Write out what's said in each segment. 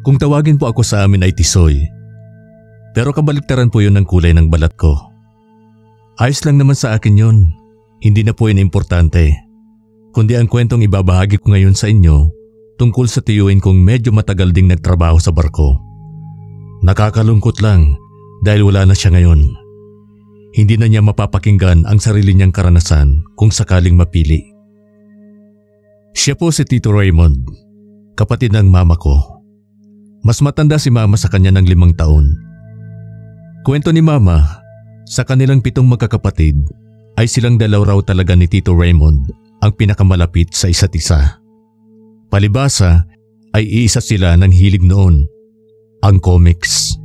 Kung tawagin po ako sa amin ay Tisoy. Pero kabaliktaran po yun ng kulay ng balat ko. Ayos lang naman sa akin yun. Hindi na po yun importante. Kundi ang kwentong ibabahagi ko ngayon sa inyo tungkol sa tiyuin kong medyo matagal ding nagtrabaho sa barko. Nakakalungkot lang dahil wala na siya ngayon. Hindi na niya mapapakinggan ang sarili niyang karanasan kung sakaling mapili. Siya po si Tito Raymond, kapatid ng mama ko. Mas matanda si mama sa kanya ng 5 taon. Kwento ni mama, sa kanilang 7 magkakapatid ay silang 2 raw talaga ni Tito Raymond ang pinakamalapit sa isa't isa. Palibasa ay iisa sila ng hilig noon, ang comics.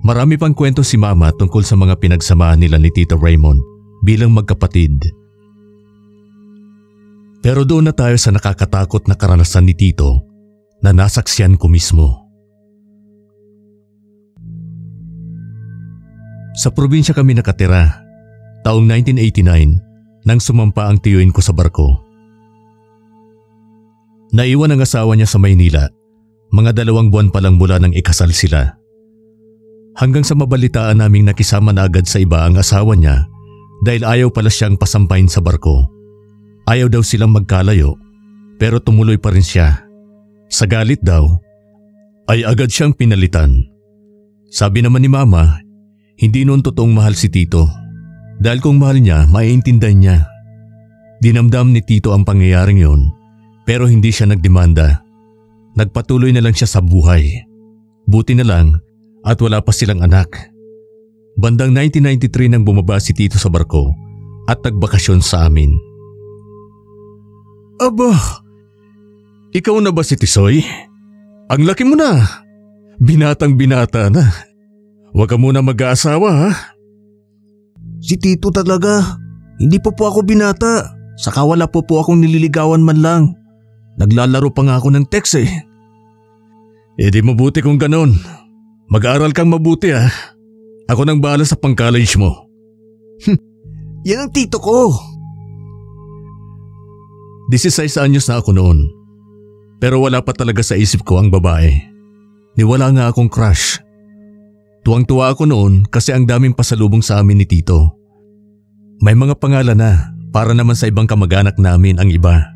Marami pang kwento si mama tungkol sa mga pinagsamahan nila ni Tito Raymond bilang magkapatid. Pero doon na tayo sa nakakatakot na karanasan ni Tito na nasaksihan ko mismo. Sa probinsya kami nakatira, taong 1989 nang sumampa ang tiyuin ko sa barko. Naiwan ang asawa niya sa Maynila, mga 2 buwan pa lang mula nang ikasal sila. Hanggang sa mabalitaan naming nakisama na agad sa iba ang asawa niya dahil ayaw pala siyang pasampahin sa barko. Ayaw daw silang magkalayo pero tumuloy pa rin siya. Sa galit daw ay agad siyang pinalitan. Sabi naman ni mama, hindi noon totoong mahal si Tito. Dahil kung mahal niya, maiintindihan niya. Dinamdam ni Tito ang pangyayaring yon pero hindi siya nagdemanda. Nagpatuloy na lang siya sa buhay. Buti na lang at wala pa silang anak. Bandang 1993 nang bumaba si Tito sa barko at nagbakasyon sa amin. Aba, ikaw na ba si Tisoy? Ang laki mo na. Binatang binata na. Huwag ka muna mag-aasawa ha. Si Tito talaga. Hindi po ako binata. Saka wala po akong nililigawan man lang. Naglalaro pa nga ako ng text eh. E di mabuti kung ganon. Mag-aaral kang mabuti ha. Ako nang bahala sa pang-college mo. Yan ang tito ko. 16 anyos na ako noon. Pero wala pa talaga sa isip ko ang babae. Niwala nga akong crush. Tuwang-tuwa ako noon kasi ang daming pasalubong sa amin ni Tito. May mga pangalan na para naman sa ibang kamag-anak namin ang iba.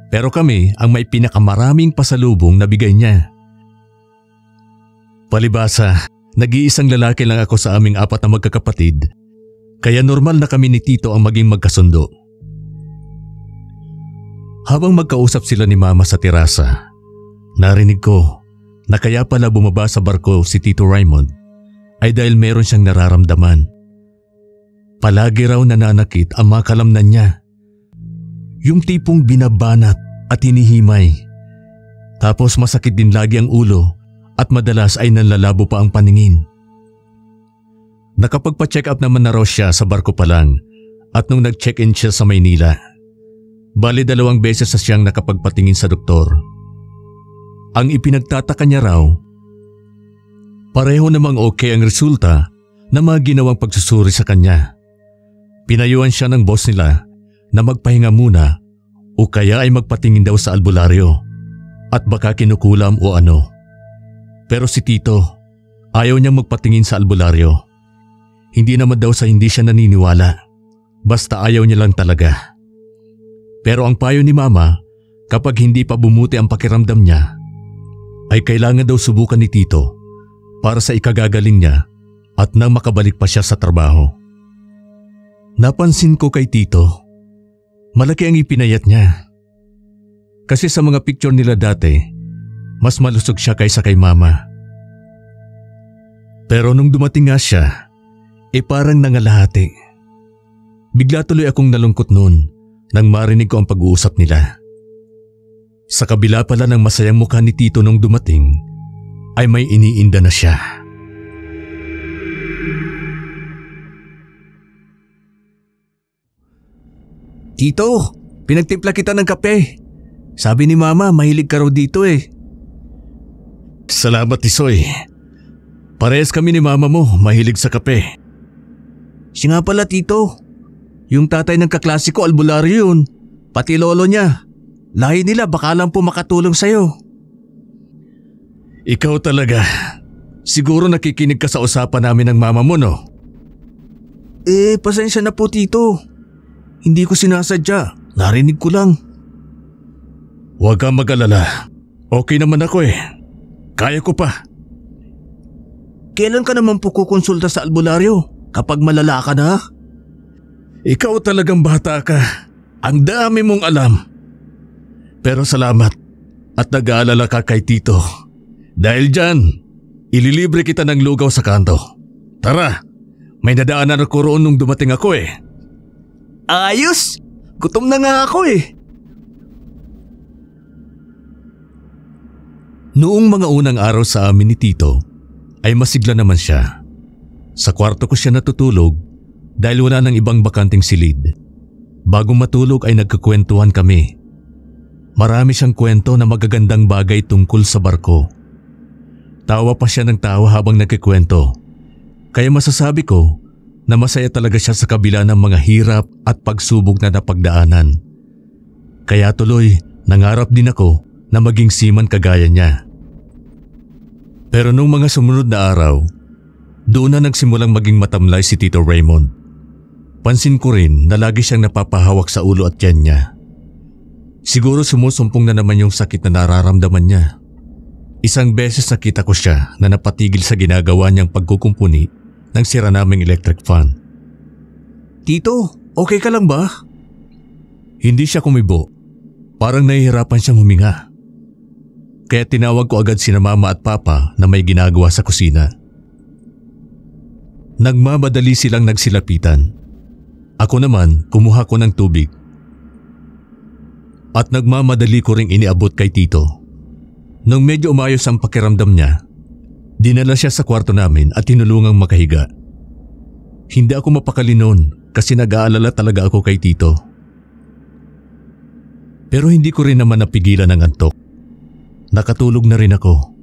Pero kami ang may pinakamaraming pasalubong na bigay niya. Palibasa, nag-iisang lalaki lang ako sa aming 4 na magkakapatid, kaya normal na kami ni Tito ang maging magkasundo. Habang magkausap sila ni mama sa terasa, narinig ko na kaya pala bumaba sa barko si Tito Raymond ay dahil meron siyang nararamdaman. Palagi raw nananakit ang mga kalamnan niya. Yung tipong binabanat at hinihimay. Tapos masakit din lagi ang ulo at madalas ay nanlalabo pa ang paningin. Nakapagpa-check up naman na raw siya sa barko pa lang at nung nag-check-in siya sa Maynila. Bali 2 beses na siyang nakapagpatingin sa doktor. Ang ipinagtataka niya raw, pareho namang okay ang resulta na mga ginawang pagsusuri sa kanya. Pinayuhan siya ng boss nila na magpahinga muna o kaya ay magpatingin daw sa albularyo at baka kinukulam o ano. Pero si Tito, ayaw niyang magpatingin sa albularyo. Hindi naman daw sa hindi siya naniniwala. Basta ayaw niya lang talaga. Pero ang payo ni mama, kapag hindi pa bumuti ang pakiramdam niya, ay kailangan daw subukan ni Tito para sa ikagagaling niya at nang makabalik pa siya sa trabaho. Napansin ko kay Tito, malaki ang ipinayat niya. Kasi sa mga picture nila dati, mas malusog siya kaysa kay mama. Pero nung dumating nga siya, parang nangalahati. Bigla tuloy akong nalungkot noon nang marinig ko ang pag-uusap nila. Sa kabila pala ng masayang mukha ni Tito nung dumating, ay may iniinda na siya. Tito, pinagtimpla kita ng kape. Sabi ni mama, mahilig ka raw dito eh. Salamat Tisoy. Parehas kami ni mama mo, mahilig sa kape. Siya nga pala Tito, yung tatay ng kaklase ko albularyo yun, pati lolo niya. Lahi nila baka lang po makatulong sa'yo. Ikaw talaga. Siguro nakikinig ka sa usapan namin ng mama mo, no? Pasensya na po tito. Hindi ko sinasadya. Narinig ko lang. Huwag kang mag-alala. Okay naman ako eh. Kaya ko pa. Kailan ka naman po kukonsulta sa albularyo? Kapag malala ka na? Ikaw talagang bata ka. Ang dami mong alam. Pero salamat at nag-aalala ka kay tito. Dahil dyan, ililibre kita ng lugaw sa kanto. Tara, may nadaanan ako roon nung dumating ako eh. Ayos! Gutom na nga ako eh. Noong mga unang araw sa amin ni tito, ay masigla naman siya. Sa kwarto ko siya natutulog dahil wala nang ibang bakanting silid. Bago matulog ay nagkakwentuhan kami. Marami siyang kwento na magagandang bagay tungkol sa barko. Tawa pa siya ng tawa habang nagkikwento. Kaya masasabi ko na masaya talaga siya sa kabila ng mga hirap at pagsubok na napagdaanan. Kaya tuloy nangarap din ako na maging seaman kagaya niya. Pero nung mga sumunod na araw, doon na nagsimulang maging matamlay si Tito Raymond. Pansin ko rin na lagi siyang napapahawak sa ulo at tiyan niya. Siguro sumusumpong na naman yung sakit na nararamdaman niya. Isang beses nakita ko siya na napatigil sa ginagawa niyang pagkukumpuni ng sira naming electric fan. Tito, okay ka lang ba? Hindi siya kumibo. Parang nahihirapan siyang huminga. Kaya tinawag ko agad sina mama at papa na may ginagawa sa kusina. Nagmamadali silang nagsilapitan. Ako naman kumuha ko ng tubig. At nagmamadali ko ring iniabot kay tito. Nung medyo umayos ang pakiramdam niya, dinala siya sa kwarto namin at tinulungang makahiga. Hindi ako mapakali noon kasi nag-aalala talaga ako kay tito. Pero hindi ko rin naman napigilan ang antok. Nakatulog na rin ako.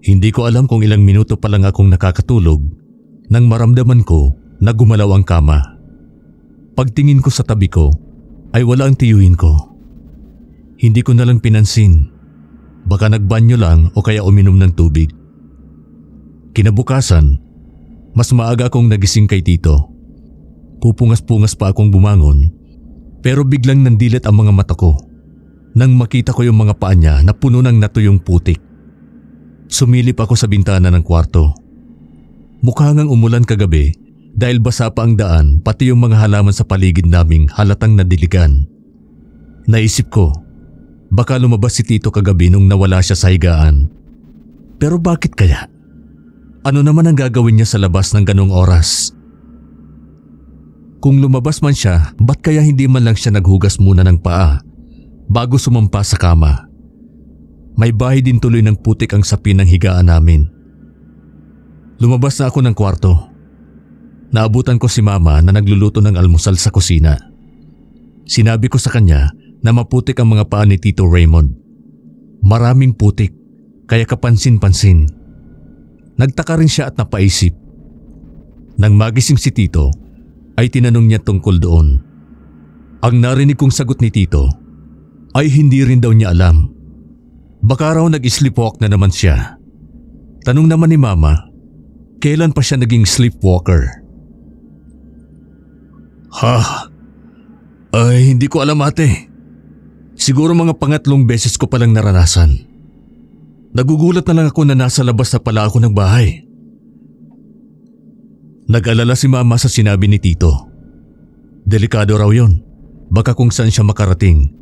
Hindi ko alam kung ilang minuto pa lang akong nakakatulog nang maramdaman ko na gumalaw ang kama. Pagtingin ko sa tabi ko ay wala ang tiyuhin ko. Hindi ko na lang pinansin. Baka nagbanyo lang o kaya uminom ng tubig. Kinabukasan, mas maaga akong nagising kay tito. Pupungas-pungas pa akong bumangon pero biglang nandilat ang mga mata ko nang makita ko yung mga paa niya na puno ng natuyong putik. Sumilip ako sa bintana ng kwarto. Mukha ngang umulan kagabi dahil basa pa ang daan pati yung mga halaman sa paligid naming halatang nadiligan. Naisip ko, baka lumabas si tito kagabi nung nawala siya sa higaan. Pero bakit kaya? Ano naman ang gagawin niya sa labas ng ganong oras? Kung lumabas man siya, ba't kaya hindi man lang siya naghugas muna ng paa bago sumampa sa kama? May bahay din tuloy ng putik ang sapin ng higaan namin. Lumabas na ako ng kwarto. Naabutan ko si mama na nagluluto ng almusal sa kusina. Sinabi ko sa kanya na maputik ang mga paa ni Tito Raymond. Maraming putik, kaya kapansin-pansin. Nagtaka rin siya at napaisip. Nang magising si Tito, ay tinanong niya tungkol doon. Ang narinig kong sagot ni Tito ay hindi rin daw niya alam. Baka raw nag-sleepwalk na naman siya. Tanong naman ni mama, kailan pa siya naging sleepwalker? Ay hindi ko alam ate. Siguro mga pangatlong beses ko palang naranasan. Nagugulat na lang ako na nasa labas na pala ako ng bahay. Nag-alala si mama sa sinabi ni Tito. Delikado raw yon. Baka kung saan siya makarating.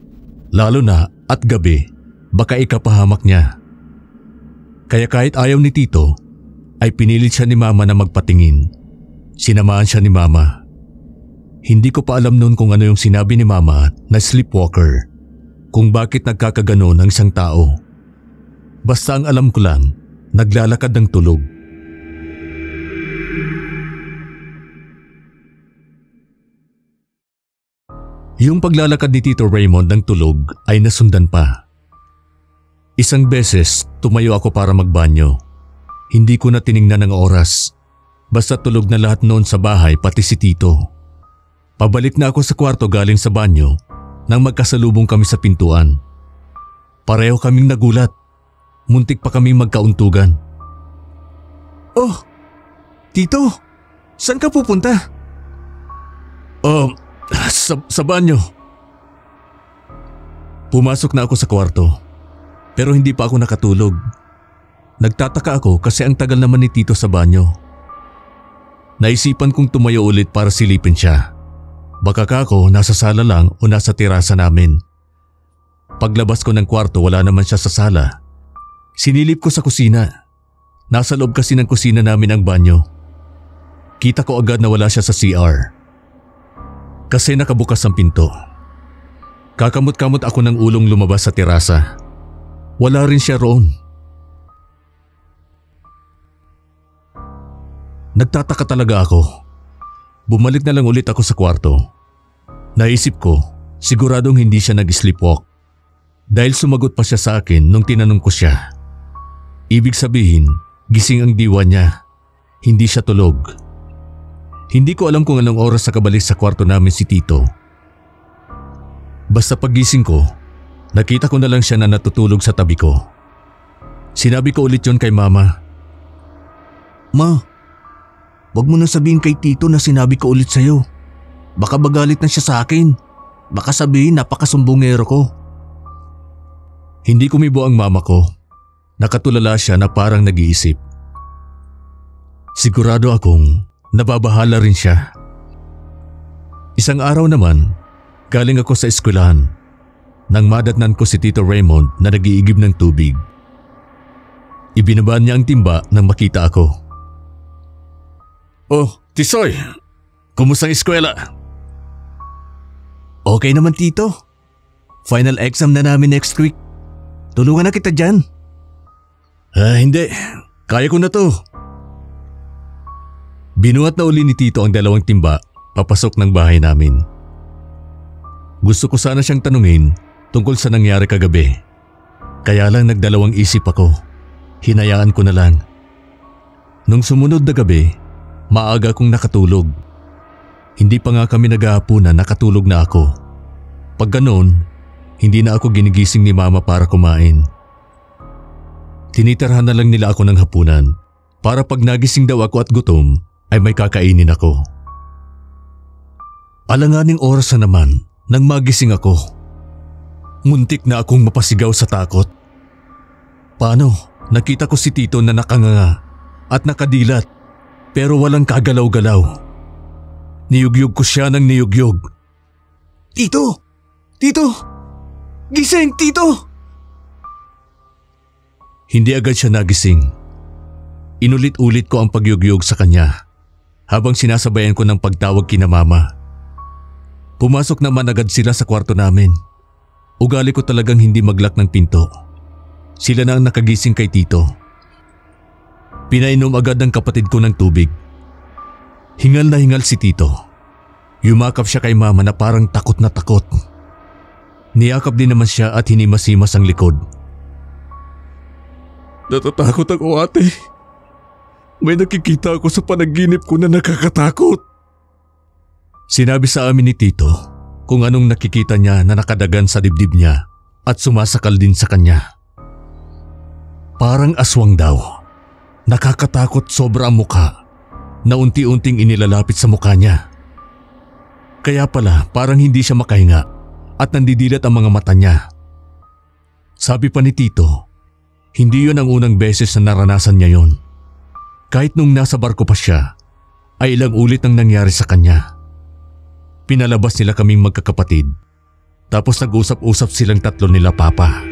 Lalo na at gabi, baka ikapahamak niya. Kaya kahit ayaw ni Tito, ay pinilit siya ni mama na magpatingin. Sinamahan siya ni mama. Hindi ko pa alam noon kung ano yung sinabi ni mama na sleepwalker. Kung bakit nagkakaganon ang isang tao. Basta ang alam ko lang, naglalakad ng tulog. Yung paglalakad ni Tito Raymond ng tulog ay nasundan pa. Isang beses, tumayo ako para magbanyo. Hindi ko na tiningnan ang oras. Basta tulog na lahat noon sa bahay pati si Tito. Pabalik na ako sa kwarto galing sa banyo nang magkasalubong kami sa pintuan. Pareho kaming nagulat. muntik pa kaming magkauntugan. Oh, Tito, saan ka pupunta? Sa banyo. Pumasok na ako sa kwarto, pero hindi pa ako nakatulog. Nagtataka ako kasi ang tagal naman ni Tito sa banyo. Naisipan kong tumayo ulit para silipin siya. Baka ako nasa sala lang o nasa terasa namin. Paglabas ko ng kwarto, wala naman siya sa sala. Sinilip ko sa kusina. Nasa loob kasi ng kusina namin ang banyo. Kita ko agad na wala siya sa CR. Kasi nakabukas ang pinto. Kakamot-kamot ako ng ulong lumabas sa terasa. Wala rin siya roon. Nagtataka talaga ako. Bumalik na lang ulit ako sa kwarto. Naisip ko, siguradong hindi siya nag-sleepwalk. Dahil sumagot pa siya sa akin nung tinanong ko siya. Ibig sabihin, gising ang diwa niya. Hindi siya tulog. Hindi ko alam kung anong oras nakabalik sa kwarto namin si Tito. Basta paggising ko, nakita ko na lang siya na natutulog sa tabi ko. Sinabi ko ulit yon kay Mama. Ma, wag mo na sabihin kay Tito na sinabi ko ulit sa'yo. Baka magalit na siya sa akin. Baka sabihin napakasumbongero ko. Hindi kumibo ang mama ko. Nakatulala siya na parang nag-iisip. Sigurado akong nababahala rin siya. Isang araw naman, galing ako sa eskwelahan nang madatnan ko si Tito Raymond na nag-iigib ng tubig. Ibinabaan niya ang timba nang makita ako. Oh, Tisoy! Kumusta ang eskwela? Okay naman, Tito. Final exam na namin next week. Tulungan na kita dyan. Hindi. Kaya ko na to. Binuhat na uli ni Tito ang dalawang timba papasok ng bahay namin. Gusto ko sana siyang tanungin tungkol sa nangyari kagabi. Kaya lang nagdalawang isip ako. Hinayaan ko na lang. Nung sumunod na gabi, maaga akong nakatulog. Hindi pa nga kami naghahapunan, nakatulog na ako. Pag ganoon, hindi na ako ginigising ni Mama para kumain. Tinitirhan na lang nila ako ng hapunan para pag nagising daw ako at gutom ay may kakainin ako. Alanganing oras na naman nang magising ako. Muntik na akong mapasigaw sa takot. Paano? Nakita ko si Tito na nakanganga at nakadilat pero walang kagalaw-galaw. Niyugyug ko siya ng niyugyug. Tito! Tito! Gising, Tito! Hindi agad siya nagising. Inulit-ulit ko ang pagyugyug sa kanya habang sinasabayan ko ng pagtawag kina Mama. Pumasok naman agad sila sa kwarto namin. Ugali ko talagang hindi maglak ng pinto. Sila na ang nakagising kay Tito. Pinainom agad ng kapatid ko ng tubig. Hingal na hingal si Tito. Yumakap siya kay Mama na parang takot na takot. Niyakap din naman siya at hinimas-himas ang likod. Natatakot ako, ate. May nakikita ako sa panaginip ko na nakakatakot. Sinabi sa amin ni Tito kung anong nakikita niya na nakadagan sa dibdib niya at sumasakal din sa kanya. Parang aswang daw. Nakakatakot sobra ang mukha na unti-unting inilalapit sa mukha niya. Kaya pala parang hindi siya makahinga at nandidilat ang mga mata niya. Sabi pa ni Tito, hindi yun ang unang beses na naranasan niya yon. Kahit nung nasa barko pa siya, ay ilang ulit ang nangyari sa kanya. Pinalabas nila kaming magkakapatid, tapos nag-usap-usap silang tatlo nila Papa.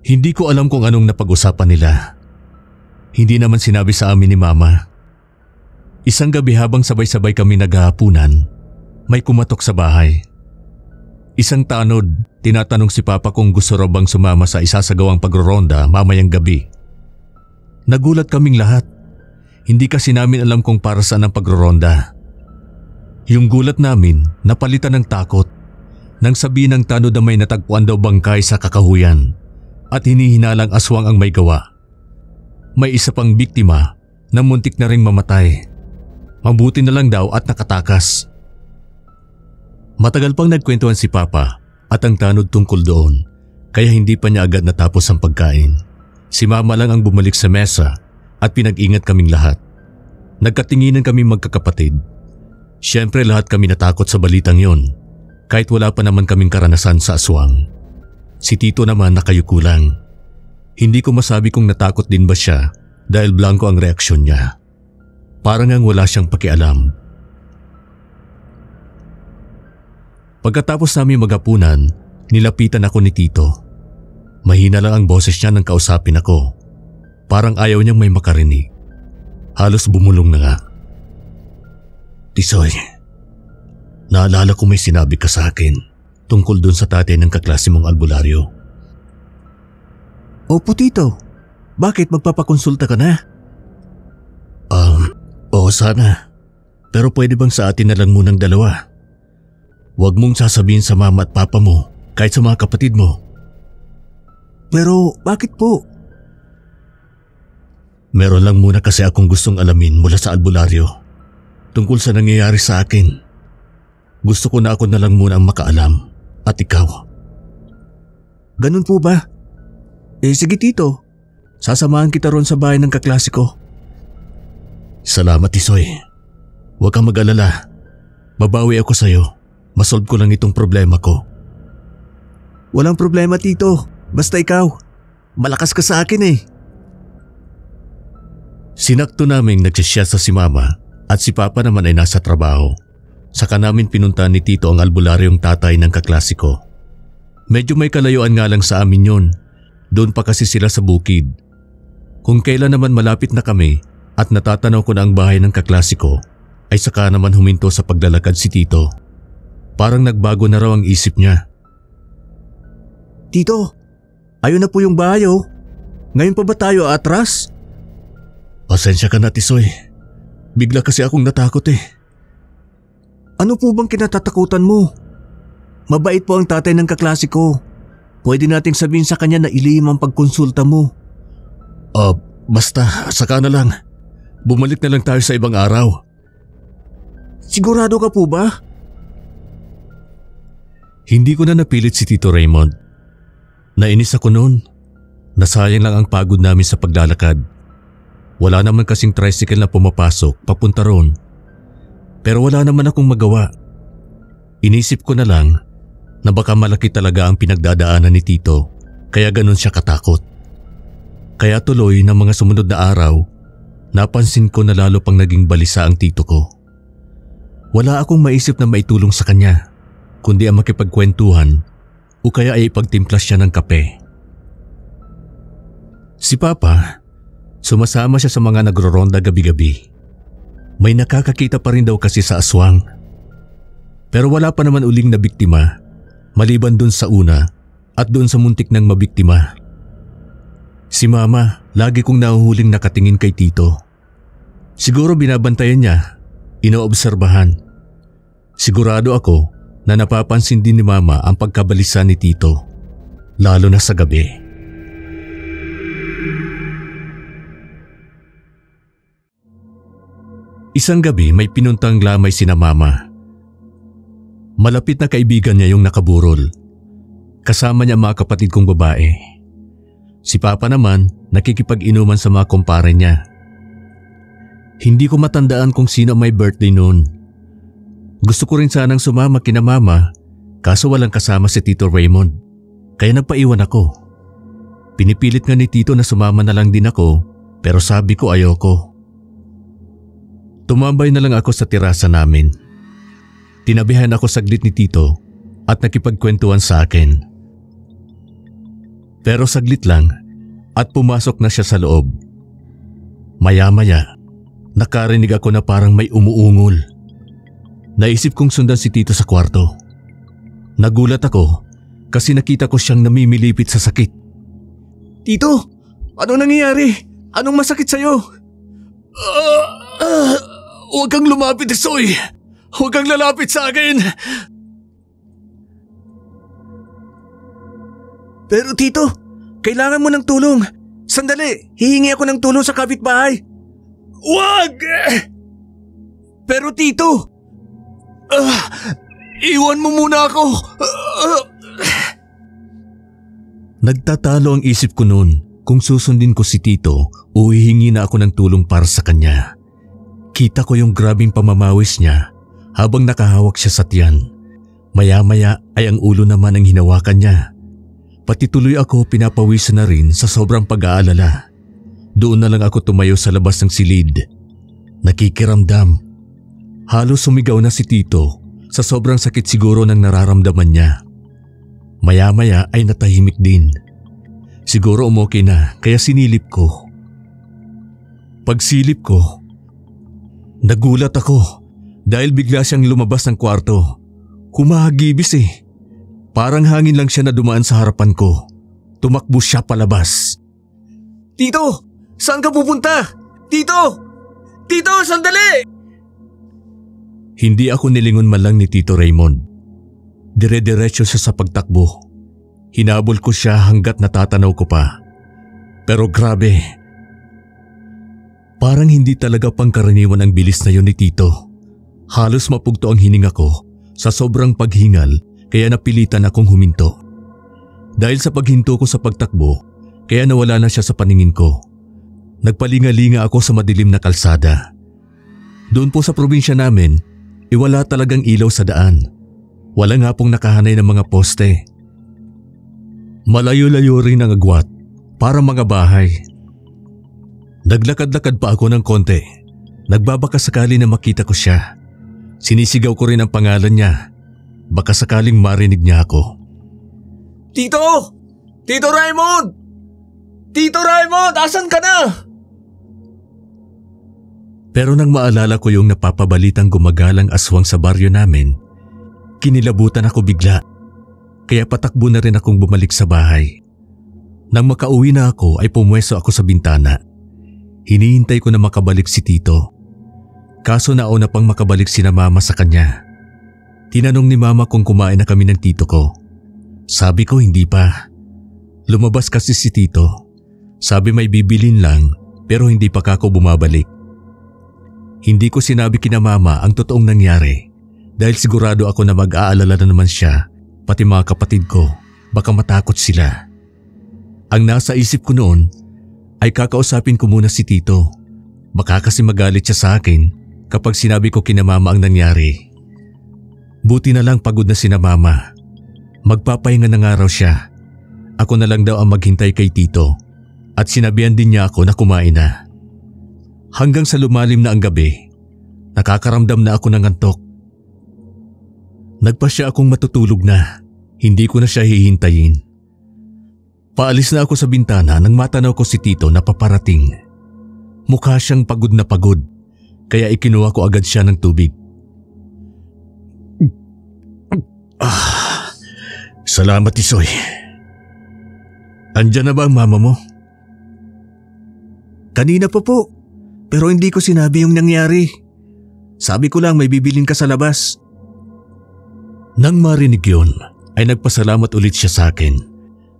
Hindi ko alam kung anong napag-usapan nila. Hindi naman sinabi sa amin ni Mama. Isang gabi habang sabay-sabay kami naghahapunan, may kumatok sa bahay. Isang tanod, tinatanong si Papa kung gusto raw bang sumama sa isasagawang pagroronda mamayang gabi. Nagulat kaming lahat. Hindi kasi namin alam kung para saan ang pagroronda. Yung gulat namin napalitan ng takot nang sabihin ng tanod na may natagpuan daw bangkay sa kakahuyan at hinihinalang aswang ang may gawa. May isa pang biktima na muntik na ring mamatay. Mabuti na lang daw at nakatakas. Matagal pang nagkwentuhan si Papa at ang tanod tungkol doon, kaya hindi pa niya agad natapos ang pagkain. Si Mama lang ang bumalik sa mesa at pinag-ingat kaming lahat. Nagkatinginan kaming magkakapatid. Siyempre lahat kami natakot sa balitang yon, kahit wala pa naman kaming karanasan sa aswang. Si Tito naman nakayuko lang. Hindi ko masabi kung natakot din ba siya dahil blanko ang reaksyon niya. Parang ang wala siyang pakialam. Pagkatapos namin maghapunan, nilapitan ako ni Tito. Mahina lang ang boses niya nang kausapin ako. Parang ayaw niyang may makarinig. Halos bumulong na nga. Tisoy, naalala ko may sinabi ka sa akin tungkol dun sa tatay ng kaklase mong albularyo. Opo Tito, bakit magpapakonsulta ka na? Oo sana. Pero pwede bang sa atin na lang munang dalawa? Huwag mong sasabihin sa mama at papa mo kahit sa mga kapatid mo. Pero bakit po? Meron lang muna kasi akong gustong alamin mula sa albularyo tungkol sa nangyayari sa akin. Gusto ko na ako na lang muna ang makaalam at ikaw. Ganun po ba? Sige Tito, sasamahan kita ron sa bahay ng kaklase ko. Salamat Tisoy. Huwag kang mag-alala. Babawi ako sa'yo. Masolve ko lang itong problema ko. Walang problema Tito, basta ikaw. Malakas ka sa akin eh. Sinakto naming nagsisiyasa si Mama at si Papa naman ay nasa trabaho. Saka namin pinuntahan ni Tito ang albularyong tatay ng kaklase ko. Medyo may kalayuan nga lang sa amin yun. Doon pa kasi sila sa bukid. Kung kailan naman malapit na kami at natatanaw ko na ang bahay ng kaklase ko, ay saka naman huminto sa paglalakad si Tito. Parang nagbago na raw ang isip niya. Tito, ayun na po yung bahay oh. Ngayon pa ba tayo atras? Pasensya ka na Tisoy. Bigla kasi akong natakot eh. Ano po bang kinatatakutan mo? Mabait po ang tatay ng kaklase ko. Pwede nating sabihin sa kanya na ilihim ang pagkonsulta mo. Basta saka na lang. Bumalik na lang tayo sa ibang araw. Sigurado ka po ba? Hindi ko na napilit si Tito Raymond. Nainis ako noon. Nasayang lang ang pagod namin sa paglalakad. Wala naman kasing tricycle na pumapasok papunta roon. Pero wala naman akong magawa. Inisip ko na lang na baka malaki talaga ang pinagdadaanan ni Tito kaya ganun siya katakot. Kaya tuloy ng mga sumunod na araw, napansin ko na lalo pang naging balisa ang tito ko. Wala akong maisip na maitulong sa kanya, kundi ang makipagkwentuhan o kaya ay ipagtimpla siya ng kape. Si Papa, sumasama siya sa mga nagroronda gabi-gabi. May nakakakita pa rin daw kasi sa aswang. Pero wala pa naman uling na biktima, maliban dun sa una at dun sa muntik ng mabiktima. Si Mama, lagi kong nahuhuling nakatingin kay Tito. Siguro binabantayan niya, inoobserbahan. Sigurado ako na napapansin din ni Mama ang pagkabalisa ni Tito, lalo na sa gabi. Isang gabi may pinuntang lamay sina Mama. Malapit na kaibigan niya yung nakaburol. Kasama niya mga kapatid kong babae. Si Papa naman nakikipag-inuman sa mga kumpare niya. Hindi ko matandaan kung sino may birthday noon. Gusto ko rin sanang sumama kina Mama, kaso walang kasama si Tito Raymond. Kaya nagpaiwan ako. Pinipilit nga ni Tito na sumama na lang din ako, pero sabi ko ayoko. Tumambay na lang ako sa terasa namin. Tinabihan ako saglit ni Tito at nakipagkwentuhan sa akin. Pero saglit lang at pumasok na siya sa loob. Maya-maya, nakarinig ako na parang may umuungol. Naisip kong sundan si Tito sa kwarto. Nagulat ako kasi nakita ko siyang namimilipit sa sakit. Tito, ano nangyayari? Anong masakit sa'yo? Huwag kang lumapit, Soy! Huwag kang lalapit sa akin! Pero Tito, kailangan mo ng tulong. Sandali, hihingi ako ng tulong sa kapitbahay. Huwag! Pero Tito, iwan mo muna ako. Nagtatalo ang isip ko noon kung susundin ko si Tito o hihingi na ako ng tulong para sa kanya. Kita ko yung grabing pamamawis niya habang nakahawak siya sa tiyan. Maya-maya ay ang ulo naman ang hinawakan niya. Pati tuloy ako pinapawisan na rin sa sobrang pag-aalala. Doon na lang ako tumayo sa labas ng silid. Nakikiramdam. Halos sumigaw na si Tito sa sobrang sakit siguro ng nararamdaman niya. Maya-maya ay natahimik din. Siguro umokay na kaya sinilip ko. Pagsilip ko, nagulat ako dahil bigla siyang lumabas ng kwarto. Humahagibis eh. Parang hangin lang siya na dumaan sa harapan ko. Tumakbo siya palabas. Tito! Saan ka pupunta? Tito! Tito, sandali! Hindi ako nilingon man lang ni Tito Raymond. Dire-diretso siya sa pagtakbo. Hinabol ko siya hanggat natatanaw ko pa. Pero grabe. Parang hindi talaga pangkaraniwan ang bilis na yun ni Tito. Halos mapugto ang hininga ko sa sobrang paghingal kaya napilitan akong huminto. Dahil sa paghinto ko sa pagtakbo, kaya nawala na siya sa paningin ko. Nagpalinga-linga ako sa madilim na kalsada. Doon po sa probinsya namin, wala talagang ilaw sa daan. Wala nga pong nakahanay ng mga poste. Malayo-layo rin ang agwat para mga bahay. Naglakad-lakad pa ako ng konti. Nagbabaka sakali na makita ko siya. Sinisigaw ko rin ang pangalan niya. Baka sakaling marinig niya ako. Tito! Tito Raymond! Tito Raymond, asan ka na? Pero nang maalala ko yung napapabalitang gumagalang aswang sa baryo namin, kinilabutan ako bigla. Kaya patakbo na rin akong bumalik sa bahay. Nang makauwi na ako ay pumwesto ako sa bintana. Hinihintay ko na makabalik si Tito. Kaso nauna pang makabalik sina Mama sa kanya. Tinanong ni Mama kung kumain na kami ng tito ko. Sabi ko hindi pa. Lumabas kasi si Tito. Sabi may bibilin lang pero hindi pa ako bumabalik. Hindi ko sinabi kina Mama ang totoong nangyari dahil sigurado ako na mag-aalala na naman siya pati mga kapatid ko, baka matakot sila. Ang nasa isip ko noon ay kakausapin ko muna si Tito. Baka kasi magalit siya sa akin kapag sinabi ko kina Mama ang nangyari. Buti na lang pagod na sina Mama. Magpapahinga na nga raw siya. Ako na lang daw ang maghintay kay Tito at sinabihan din niya ako na kumain na. Hanggang sa lumalim na ang gabi, nakakaramdam na ako ng antok. Nagpasya akong matutulog na, hindi ko na siya hihintayin. Paalis na ako sa bintana nang matanaw ko si Tito na paparating. Mukha siyang pagod na pagod, kaya ikinuha ko agad siya ng tubig. Salamat Tisoy. Andyan na ba ang mama mo? Kanina pa po, pero hindi ko sinabi yung nangyari. Sabi ko lang may bibilin ka sa labas. Nang marinig yun, ay nagpasalamat ulit siya sa akin.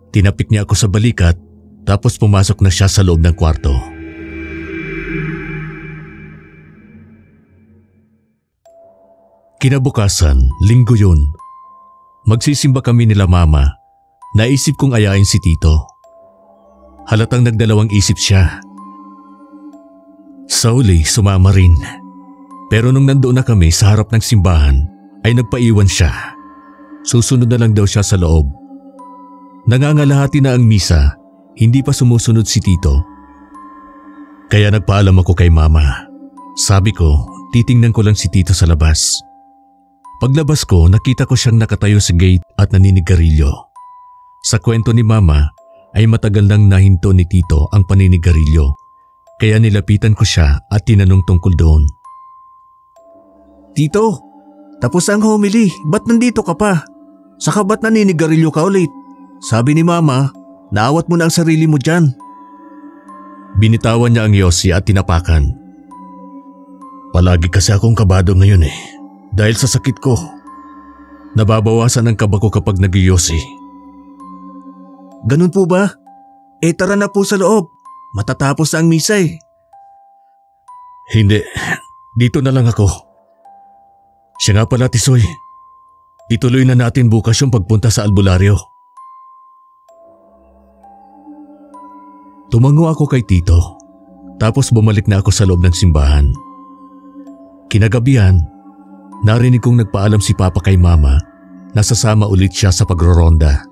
Tinapik niya ako sa balikat tapos pumasok na siya sa loob ng kwarto. Kinabukasan, linggo yun. Magsisimba kami nila Mama. Naisip kong ayain si Tito. Halatang nagdalawang isip siya. Sa uli, sumama rin. Pero nung nandoon na kami sa harap ng simbahan, ay nagpaiwan siya. Susunod na lang daw siya sa loob. Nangangalahati na ang misa, hindi pa sumusunod si Tito. Kaya nagpaalam ako kay Mama. Sabi ko, titingnan ko lang si Tito sa labas. Paglabas ko, nakita ko siyang nakatayo sa gate at naninigarilyo. Sa kwento ni Mama, ay matagal nang nahinto ni Tito ang paninigarilyo. Kaya nilapitan ko siya at tinanong tungkol doon. Tito, tapos ang homily, ba't nandito ka pa? Saka ba't naninigarilyo ka ulit? Sabi ni Mama, naawat mo na ang sarili mo dyan. Binitawan niya ang yosi at tinapakan. Palagi kasi akong kabado ngayon dahil sa sakit ko. Nababawasan ang kaba ko kapag nag-yosi. Ganun po ba? Tara na po sa loob. Matatapos na ang misa Hindi, dito na lang ako. Siya nga pala Tisoy, ituloy na natin bukas yung pagpunta sa albularyo. Tumango ako kay Tito, tapos bumalik na ako sa loob ng simbahan. Kinagabihan, narinig kong nagpaalam si Papa kay Mama na sasama ulit siya sa pagroronda.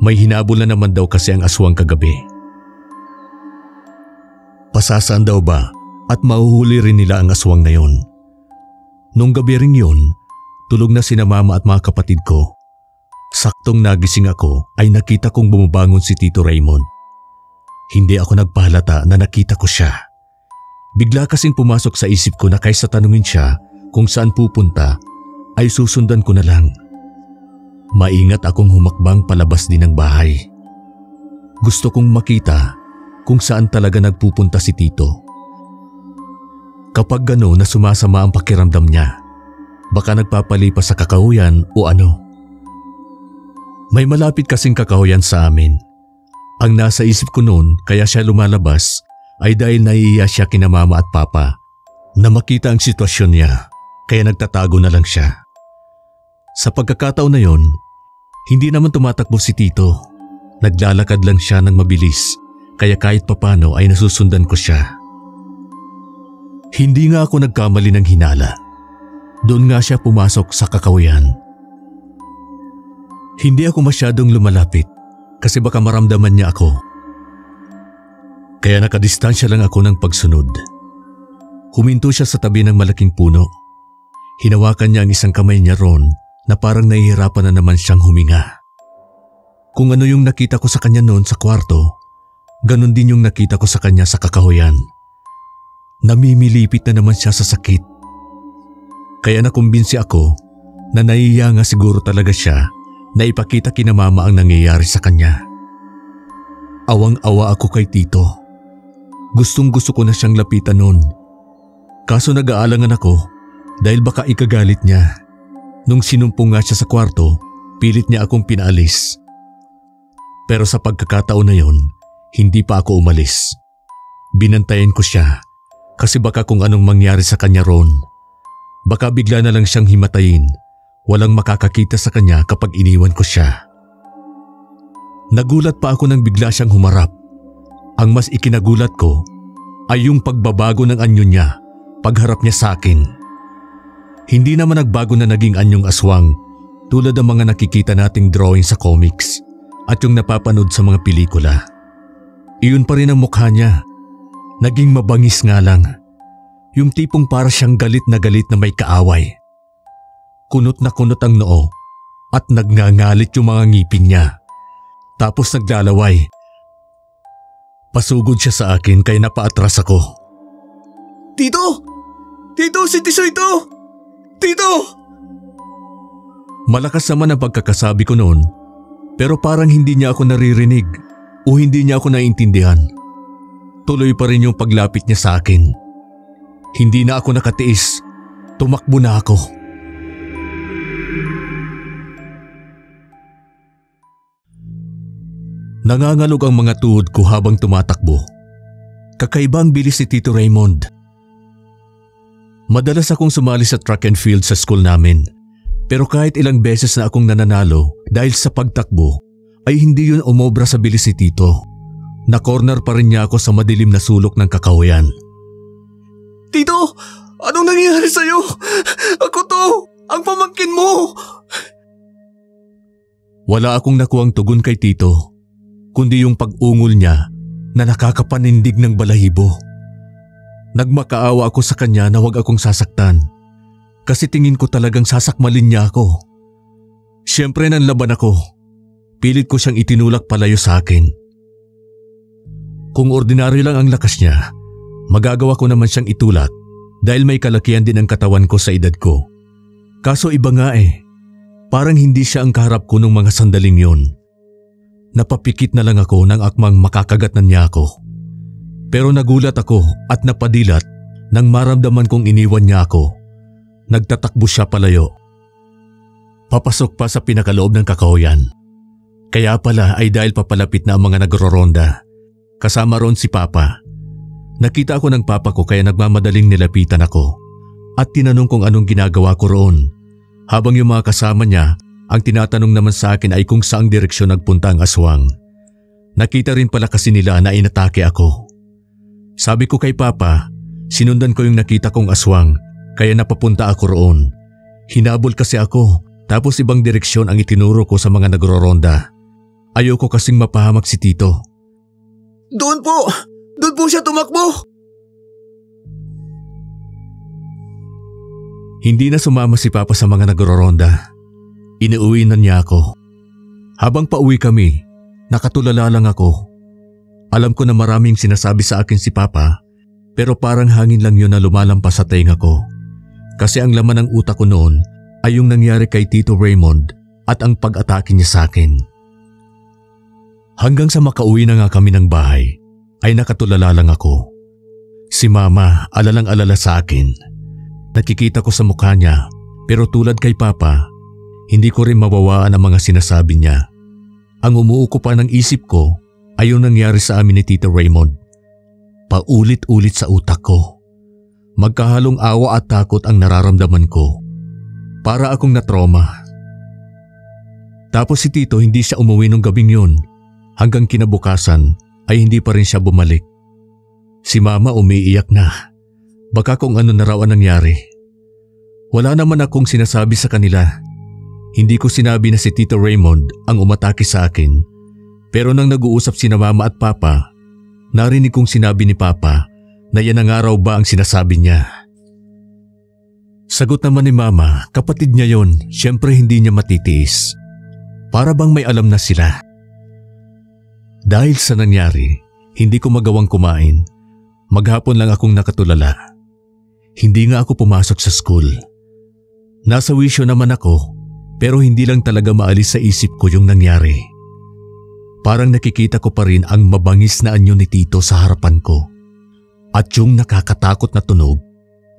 May hinabol na naman daw kasi ang aswang kagabi. Pasasaan daw ba at mahuhuli rin nila ang aswang na yon. Nung gabi rin yun, tulog na sina Mama at mga kapatid ko. Saktong nagising ako ay nakita kong bumabangon si Tito Raymond. Hindi ako nagpahalata na nakita ko siya. Bigla kasing pumasok sa isip ko na kaysa tanungin siya kung saan pupunta, ay susundan ko na lang. Maingat akong humakbang palabas din ng bahay. Gusto kong makita kung saan talaga nagpupunta si Tito. Kapag gano'n na sumasama ang pakiramdam niya, baka nagpapalipas sa kakahuyan o ano. May malapit kasing kakahuyan sa amin. Ang nasa isip ko noon kaya siya lumalabas ay dahil naiiya siya kina Mama at Papa na makita ang sitwasyon niya, kaya nagtatago na lang siya. Sa pagkakataon na yon, hindi naman tumatakbo si Tito. Naglalakad lang siya ng mabilis, kaya kahit papano ay nasusundan ko siya. Hindi nga ako nagkamali ng hinala. Doon nga siya pumasok sa kakahuyan. Hindi ako masyadong lumalapit kasi baka maramdaman niya ako. Kaya nakadistansya lang ako ng pagsunod. Huminto siya sa tabi ng malaking puno. Hinawakan niya ang isang kamay niya ron na parang nahihirapan na naman siyang huminga. Kung ano yung nakita ko sa kanya noon sa kwarto, ganun din yung nakita ko sa kanya sa kakahuyan. Namimilipit na naman siya sa sakit. Kaya nakumbinsi ako na nahihiya nga siguro talaga siya na ipakita kina Mama ang nangyayari sa kanya. Awang-awa ako kay Tito. Gustong-gusto ko na siyang lapitan noon. Kaso nag-aalangan ako dahil baka ikagalit niya. Nung sinumpong nga siya sa kwarto, pilit niya akong pinaalis. Pero sa pagkakataon na yon, hindi pa ako umalis. Binantayan ko siya kasi baka kung anong mangyari sa kanya ron. Baka bigla na lang siyang himatayin. Walang makakakita sa kanya kapag iniwan ko siya. Nagulat pa ako nang bigla siyang humarap. Ang mas ikinagulat ko ay yung pagbabago ng anyo niya pagharap niya sa akin. Hindi naman nagbago na naging anyong aswang tulad ng mga nakikita nating drawing sa comics at yung napapanood sa mga pelikula. Iyon pa rin ang mukha niya. Naging mabangis nga lang. Yung tipong para siyang galit na may kaaway. Kunot na kunot ang noo at nagngangalit yung mga ngipin niya. Tapos naglalaway. Pasugod siya sa akin kaya napaatras ako. Tito! Tito, si Tisoy ito! Tito! Malakas naman ang pagkakasabi ko noon, pero parang hindi niya ako naririnig o hindi niya ako naiintindihan. Tuloy pa rin yung paglapit niya sa akin. Hindi na ako nakatiis. Tumakbo na ako. Nangangalog ang mga tuhod ko habang tumatakbo. Kakaiba ang bilis ni Tito Raymond. Madalas akong sumali sa track and field sa school namin. Pero kahit ilang beses na akong nananalo dahil sa pagtakbo, ay hindi yun umobra sa bilis ni Tito. Na-corner pa rin niya ako sa madilim na sulok ng kakahuyan. Tito! Anong nangyayari sa'yo? Ako to! Ang pamangkin mo! Wala akong nakuhang tugon kay Tito, kundi yung pag-ungol niya na nakakapanindig ng balahibo. Nagmakaawa ako sa kanya na huwag akong sasaktan kasi tingin ko talagang sasakmalin niya ako. Siyempre nanlaban ako. Pilit ko siyang itinulak palayo sa akin. Kung ordinaryo lang ang lakas niya, magagawa ko naman siyang itulak dahil may kalakihan din ang katawan ko sa edad ko. Kaso iba nga parang hindi siya ang kaharap ko nung mga sandaling yon. Napapikit na lang ako nang akmang makakagat na niya ako. Pero nagulat ako at napadilat nang maramdaman kong iniwan niya ako. Nagtatakbo siya palayo. Papasok pa sa pinakaloob ng kakahuyan. Kaya pala ay dahil papalapit na ang mga nagroronda. Kasama ron si Papa. Nakita ako ng Papa ko kaya nagmamadaling nilapitan ako. At tinanong kung anong ginagawa ko roon. Habang yung mga kasama niya, ang tinatanong naman sa akin ay kung saang direksyon nagpunta ang aswang. Nakita rin pala kasi nila na inatake ako. Sabi ko kay Papa, sinundan ko yung nakita kong aswang kaya napapunta ako roon. Hinabol kasi ako tapos ibang direksyon ang itinuro ko sa mga nagroronda. Ayoko kasing mapahamak si Tito. Doon po siya tumakbo. Hindi na sumama si Papa sa mga nagroronda. Inuwi na niya ako. Habang pauwi kami, nakatulala lang ako. Alam ko na maraming sinasabi sa akin si Papa, pero parang hangin lang yun na lumalampas sa tenga ko. Kasi ang laman ng utak ko noon ay yung nangyari kay Tito Raymond at ang pag-atake niya sa akin. Hanggang sa makauwi na nga kami ng bahay, ay nakatulala lang ako. Si Mama alalang-alala sa akin. Nakikita ko sa mukha niya, pero tulad kay Papa, hindi ko rin mawawaan ang mga sinasabi niya. Ang umuuko pa ng isip ko ay yung nangyari sa amin ni Tito Raymond. Paulit-ulit sa utak ko. Magkahalong awa at takot ang nararamdaman ko. Para akong natroma. Tapos si Tito hindi siya umuwi nung gabing yun. Hanggang kinabukasan ay hindi pa rin siya bumalik. Si Mama umiiyak na. Baka kung ano na raw ang nangyari. Wala naman akong sinasabi sa kanila. Hindi ko sinabi na si Tito Raymond ang umatake sa akin. Pero nang nag-uusap sina Mama at Papa, narinig kong sinabi ni Papa na yan ang araw ba ang sinasabi niya. Sagot naman ni Mama, kapatid niya yon, siyempre hindi niya matitiis. Para bang may alam na sila. Dahil sa nangyari, hindi ko magawang kumain. Maghapon lang akong nakatulala. Hindi nga ako pumasok sa school. Nasa wisyo naman ako, pero hindi lang talaga maalis sa isip ko yung nangyari. Parang nakikita ko pa rin ang mabangis na anyo ni Tito sa harapan ko. At yung nakakatakot na tunog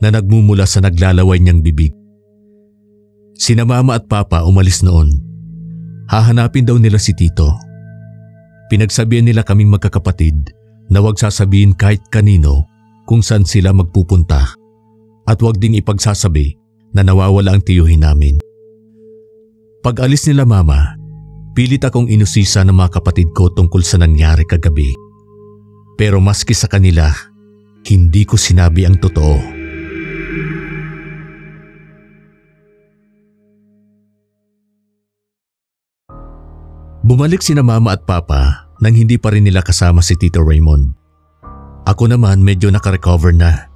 na nagmumula sa naglalaway niyang bibig. Sina Mama at Papa umalis noon. Hahanapin daw nila si Tito. Pinagsabihan nila kaming magkakapatid na huwag sasabihin kahit kanino kung saan sila magpupunta at huwag ding ipagsasabi na nawawala ang tiyuhin namin. Pag alis nila Mama, pilit akong inusisa ng mga kapatid ko tungkol sa nangyari kagabi. Pero maski sa kanila, hindi ko sinabi ang totoo. Bumalik sina Mama at Papa nang hindi pa rin nila kasama si Tito Raymond. Ako naman medyo nakarecover na.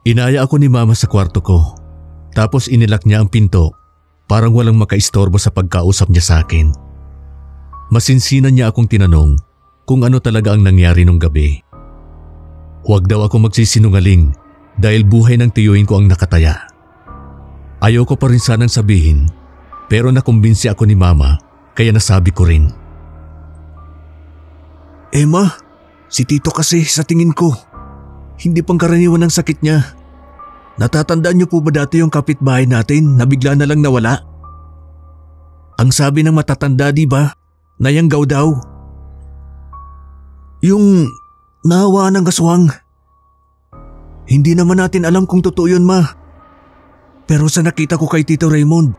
Inaya ako ni Mama sa kwarto ko, tapos inilak niya ang pinto, parang walang makaistorbo sa pagkausap niya sa akin. Masinsinan niya akong tinanong kung ano talaga ang nangyari nung gabi. Huwag daw ako magsisinungaling dahil buhay ng tiyuhin ko ang nakataya. Ayoko pa rin sanang sabihin, pero nakumbinsi ako ni Mama kaya nasabi ko rin. Ma, si Tito kasi sa tingin ko, hindi pangkaraniwan ang sakit niya. Natatandaan niyo po ba dati yung kapitbahay natin na bigla na lang nawala? Ang sabi ng matatanda, di ba? Nayanggaw daw. Yung nahawa ng aswang. Hindi naman natin alam kung totoo yun, Ma. Pero sa nakita ko kay Tito Raymond,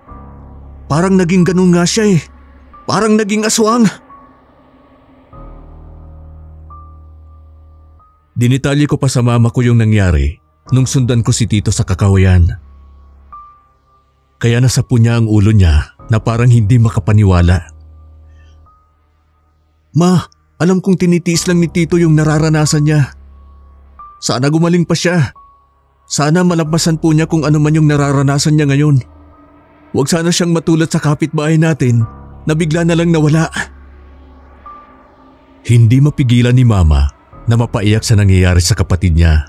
parang naging ganun nga siya eh. Parang naging aswang. Dinitalye ko pa sa Mama ko yung nangyari nung sundan ko si Tito sa Kakawayan. Kaya nasapo niya ang ulo niya na parang hindi makapaniwala. Ma, alam kong tinitiis lang ni Tito yung nararanasan niya. Sana gumaling pa siya. Sana malampasan po niya kung ano man yung nararanasan niya ngayon. Huwag sana siyang matulad sa kapitbahay natin na bigla na lang nawala. Hindi mapigilan ni Mama na mapaiyak sa nangyayari sa kapatid niya.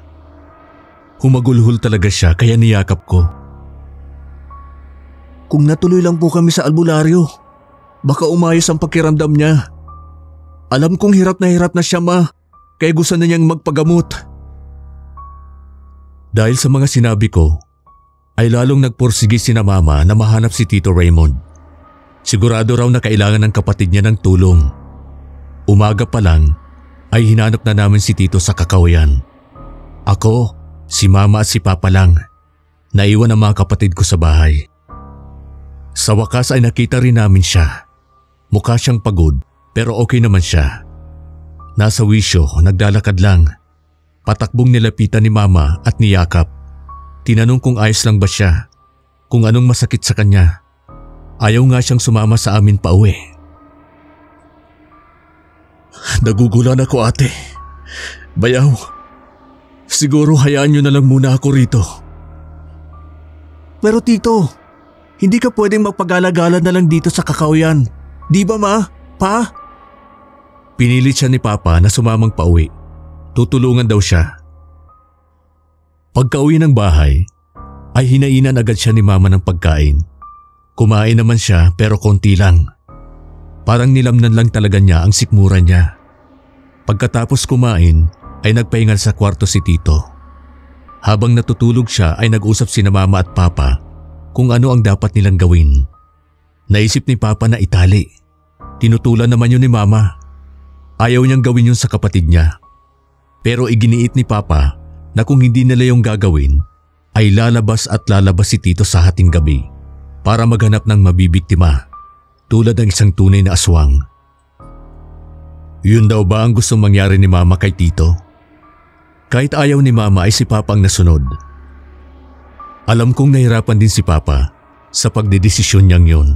Humagulhol talaga siya kaya niyakap ko. Kung natuloy lang po kami sa albularyo, baka umayos ang pakiramdam niya. Alam kong hirap na siya, Ma, kaya gusto na niyang magpagamot. Dahil sa mga sinabi ko, ay lalong nagpursige sina Mama na mahanap si Tito Raymond. Sigurado raw na kailangan ng kapatid niya ng tulong. Umaga pa lang ay hinanap na namin si Tito sa Kakawayan. Ako, si Mama at si Papa lang. Naiwan ang mga kapatid ko sa bahay. Sa wakas ay nakita rin namin siya. Mukha siyang pagod Pero okay naman siya. Nasa wisyo, naglalakad lang. Patakbong nilapitan ni Mama at niyakap. Tinanong kung ayos lang ba siya, kung anong masakit sa kanya. Ayaw nga siyang sumama sa amin pauwi. Nagugulan ako, ate. Bayaw, siguro hayaan niyo na lang muna ako rito. Pero tito, hindi ka pwedeng magpagala-gala na lang dito sa Kakahuyan. Di ba ma? Pa? Pinilit siya ni Papa na sumamang pauwi. Tutulungan daw siya. Pagka-uwi ng bahay, ay hinainan agad siya ni Mama ng pagkain. Kumain naman siya pero konti lang. Parang nilamnan lang talaga niya ang sikmura niya. Pagkatapos kumain ay nagpahingal sa kwarto si Tito. Habang natutulog siya ay nag-usap sina Mama at Papa kung ano ang dapat nilang gawin. Naisip ni Papa na itali. Tinutulan naman yun ni Mama. Ayaw niyang gawin yun sa kapatid niya. Pero iginiit ni Papa na kung hindi nila yung gagawin ay lalabas si Tito sa hating gabi para maghanap ng mabibiktima tulad ng isang tunay na aswang. Yun daw ba ang gustong mangyari ni Mama kay Tito? Kahit ayaw ni Mama ay si Papa ang nasunod. Alam kong nahirapan din si Papa sa pagdedesisyon niyang yun.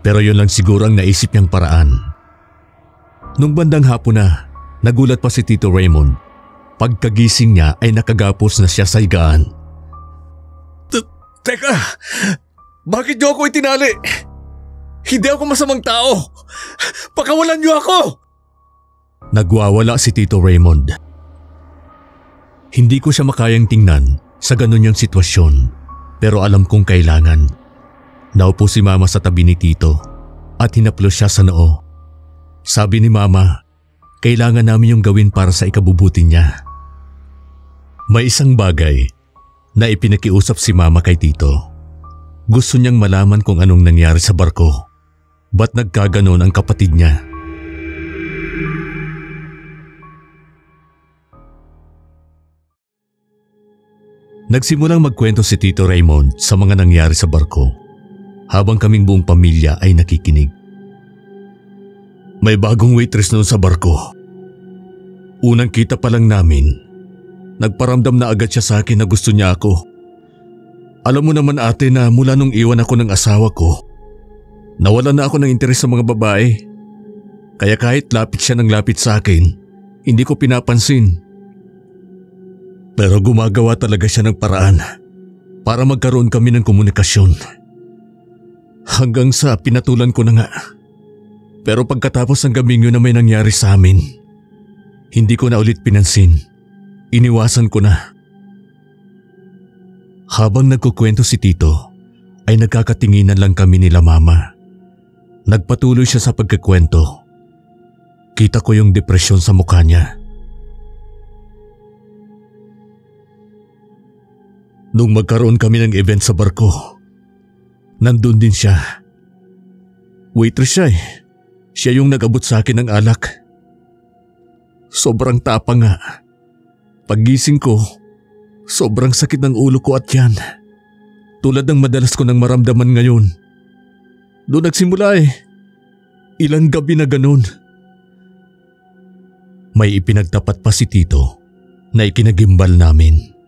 Pero yun lang siguro ang naisip niyang paraan. Nung bandang hapon na, nagulat pa si Tito Raymond. Pagkagising niya ay nakagapos na siya sa higaan. Teka! Bakit niyo ako itinali? Hindi ako masamang tao! Pakawalan niyo ako! Nagwawala si Tito Raymond. Hindi ko siya makayang tingnan sa ganun niyang sitwasyon, pero alam kong kailangan. Naupo si Mama sa tabi ni Tito at hinaplos siya sa noo. Sabi ni Mama, kailangan namin yung gawin para sa ikabubuti niya. May isang bagay na ipinakiusap si Mama kay Tito. Gusto niyang malaman kung anong nangyari sa barko. Ba't nagkaganon ang kapatid niya? Nagsimulang magkwento si Tito Raymond sa mga nangyari sa barko habang kaming buong pamilya ay nakikinig. May bagong waitress noon sa barko. Unang kita pa lang namin, nagparamdam na agad siya sa akin na gusto niya ako. Alam mo naman ate na mula nung iwan ako ng asawa ko, nawalan na ako ng interes sa mga babae. Kaya kahit lapit siya ng lapit sa akin, hindi ko pinapansin. Pero gumagawa talaga siya ng paraan para magkaroon kami ng komunikasyon. Hanggang sa pinatulan ko na nga. Pero pagkatapos ng gabing yun na may nangyari sa amin, hindi ko na ulit pinansin. Iniwasan ko na. Habang nagkukwento si Tito, ay nagkakatinginan lang kami nila Mama. Nagpatuloy siya sa pagkikwento. Kita ko yung depresyon sa mukha niya. Nung magkaroon kami ng event sa barko, nandun din siya. Waitress siya eh. Siya yung nag-abot sa akin ng alak. Sobrang tapang nga. Paggising ko, sobrang sakit ng ulo ko at yan. Tulad ng madalas ko nang maramdaman ngayon. Doon nagsimula eh. Ilang gabi na ganun. May ipinagtapat pa si Tito na ikinagimbal namin.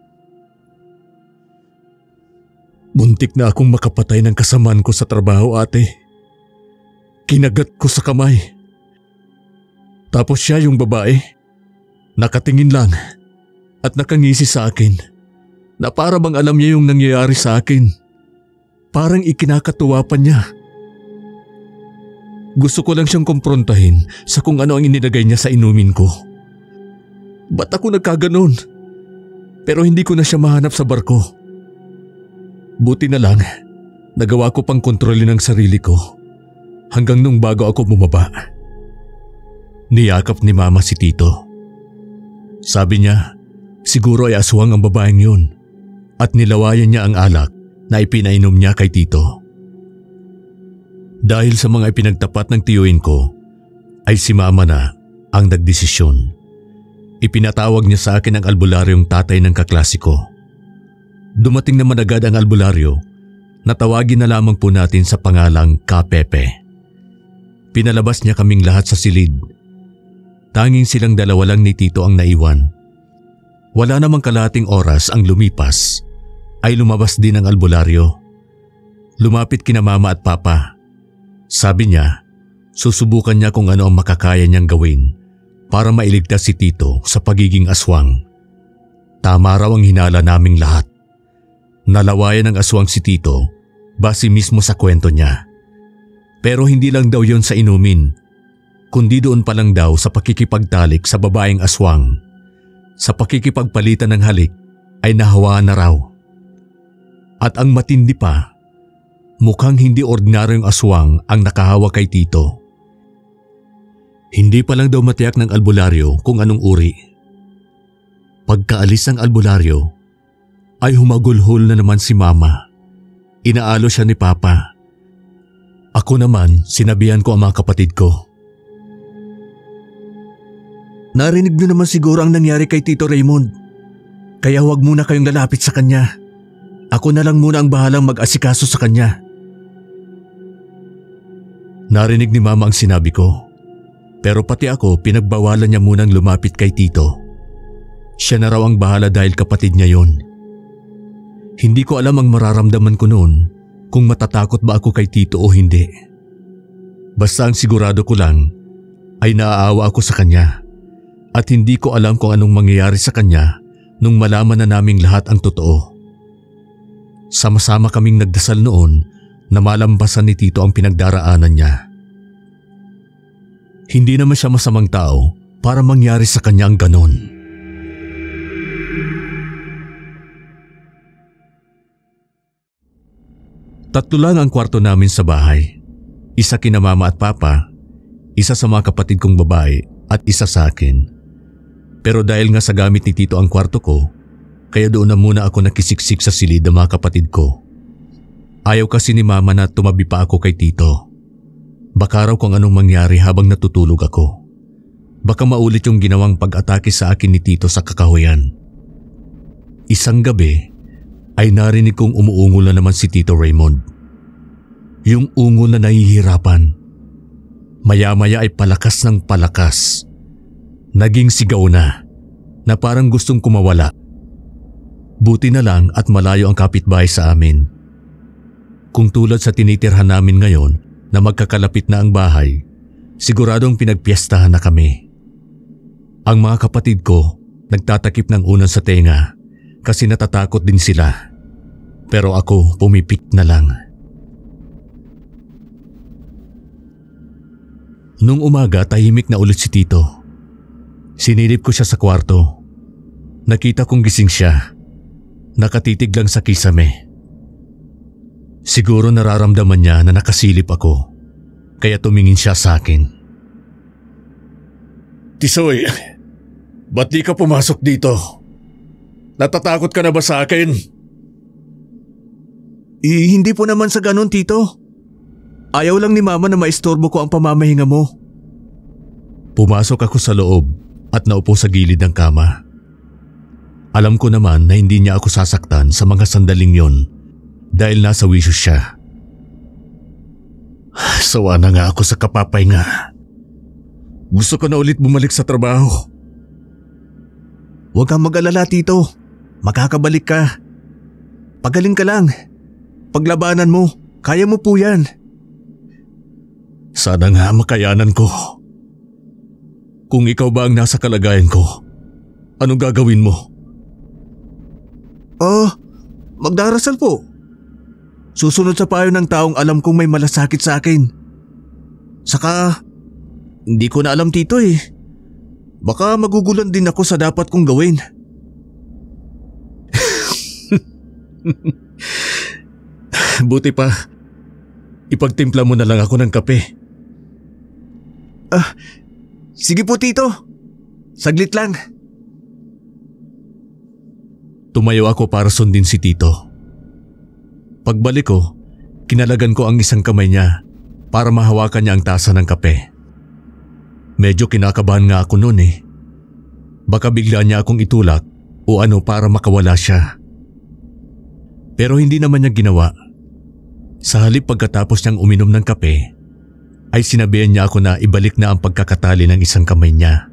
Muntik na akong makapatay ng kasamaan ko sa trabaho, ate. Kinagat ko sa kamay. Tapos siya yung babae, nakatingin lang at nakangisi sa akin na para bang alam niya yung nangyayari sa akin. Parang ikinakatuwa pa niya. Gusto ko lang siyang kumprontahin sa kung ano ang inilagay niya sa inumin ko. Ba't ako nagkaganon? Pero hindi ko na siya mahanap sa barko. Buti na lang, nagawa ko pang kontrolin ang sarili ko hanggang nung bago ako bumaba. Niyakap ni Mama si Tito. Sabi niya, siguro ay aswang ang babaeng yun at nilawayan niya ang alak na ipinainom niya kay Tito. Dahil sa mga ipinagtapat ng tiyuin ko, ay si Mama na ang nagdesisyon. Ipinatawag niya sa akin ang albularyong tatay ng kaklase ko. Dumating naman agad ang albularyo na tawagin na lamang po natin sa pangalang Ka Pepe. Pinalabas niya kaming lahat sa silid. Tanging silang dalawa lang ni Tito ang naiwan. Wala namang kalahating oras ang lumipas ay lumabas din ang albularyo. Lumapit kina Mama at Papa. Sabi niya, susubukan niya kung ano ang makakaya niyang gawin para mailigtas si Tito sa pagiging aswang. Tama raw ang hinala naming lahat. Nalawayan ng aswang si Tito base mismo sa kwento niya. Pero hindi lang daw yon sa inumin, kundi doon pa lang daw sa pakikipagtalik sa babaeng aswang. Sa pakikipagpalitan ng halik ay nahawaan na raw. At ang matindi pa, mukhang hindi ordinaryong aswang ang nakahawa kay Tito. Hindi pa lang daw matiyak ng albularyo kung anong uri. Pagkaalis ng albularyo, ay humagulhol na naman si Mama. Inaalo siya ni Papa. Ako naman, sinabihan ko ang mga kapatid ko. Narinig niyo naman siguro ang nangyari kay Tito Raymond. Kaya huwag muna kayong lalapit sa kanya. Ako na lang muna ang bahalang mag-asikaso sa kanya. Narinig ni Mama ang sinabi ko. Pero pati ako pinagbawalan niya munang lumapit kay Tito. Siya na raw ang bahala dahil kapatid niya yon. Hindi ko alam ang mararamdaman ko noon kung matatakot ba ako kay Tito o hindi. Basta ang sigurado ko lang ay naaawa ako sa kanya. At hindi ko alam kung anong mangyayari sa kanya nung malaman na naming lahat ang totoo. Sama-sama kaming nagdasal noon na malampasan ni Tito ang pinagdaraanan niya. Hindi naman siya masamang tao para mangyari sa kanya ang ganon. Tatlo lang ang kwarto namin sa bahay. Isa kina Mama at Papa, isa sa mga kapatid kong babae at isa sa akin. Pero dahil nga sa gamit ni Tito ang kwarto ko, kaya doon na muna ako nakisiksik sa silid ng mga kapatid ko. Ayaw kasi ni Mama na tumabi pa ako kay Tito. Baka raw kung anong mangyari habang natutulog ako. Baka maulit yung ginawang pag-atake sa akin ni Tito sa kakahuyan. Isang gabi ay narinig kong umuungol na naman si Tito Raymond. Yung ungol na nahihirapan. Maya-maya ay palakas ng palakas. Naging sigaw na parang gustong kumawala. Buti na lang at malayo ang kapitbahay sa amin. Kung tulad sa tinitirhan namin ngayon na magkakalapit na ang bahay, siguradong pinagpiestahan na kami. Ang mga kapatid ko nagtatakip ng unan sa tenga kasi natatakot din sila. Pero ako pumipik na lang. Nung umaga tahimik na ulit si Tito. Sinilip ko siya sa kwarto. Nakita kong gising siya. Nakatitig lang sa kisame. Siguro nararamdaman niya na nakasilip ako. Kaya tumingin siya sa akin. Tisoy, ba't di ka pumasok dito? Natatakot ka na ba sa akin? Hindi po naman sa ganun, Tito. Ayaw lang ni Mama na maistorbo ko ang pamamahinga mo. Pumasok ako sa loob at naupo sa gilid ng kama. Alam ko naman na hindi niya ako sasaktan sa mga sandaling yon dahil nasa wisyo siya. Sawa na nga ako sa kapapahinga. Gusto ko na ulit bumalik sa trabaho. Huwag kang mag-alala, Tito. Makakabalik ka. Pagaling ka lang. Paglabanan mo, kaya mo po yan. Sana nga makayanan ko. Kung ikaw ba ang nasa kalagayan ko, anong gagawin mo? Magdarasal po. Susunod sa payo ng taong alam kong may malasakit sa akin. Saka, hindi ko na alam, Tito eh. Baka magugulan din ako sa dapat kong gawin. Buti pa, ipagtimpla mo na lang ako ng kape. Sige po, Tito. Saglit lang. Tumayo ako para sundin si Tito. Pagbalik ko, kinalagan ko ang isang kamay niya para mahawakan niya ang tasa ng kape. Medyo kinakabahan nga ako noon eh. Baka bigla niya akong itulak o ano para makawala siya. Pero hindi naman niya ginawa. Sa halip pagkatapos niyang uminom ng kape, ay sinabihan niya ako na ibalik na ang pagkakatali ng isang kamay niya.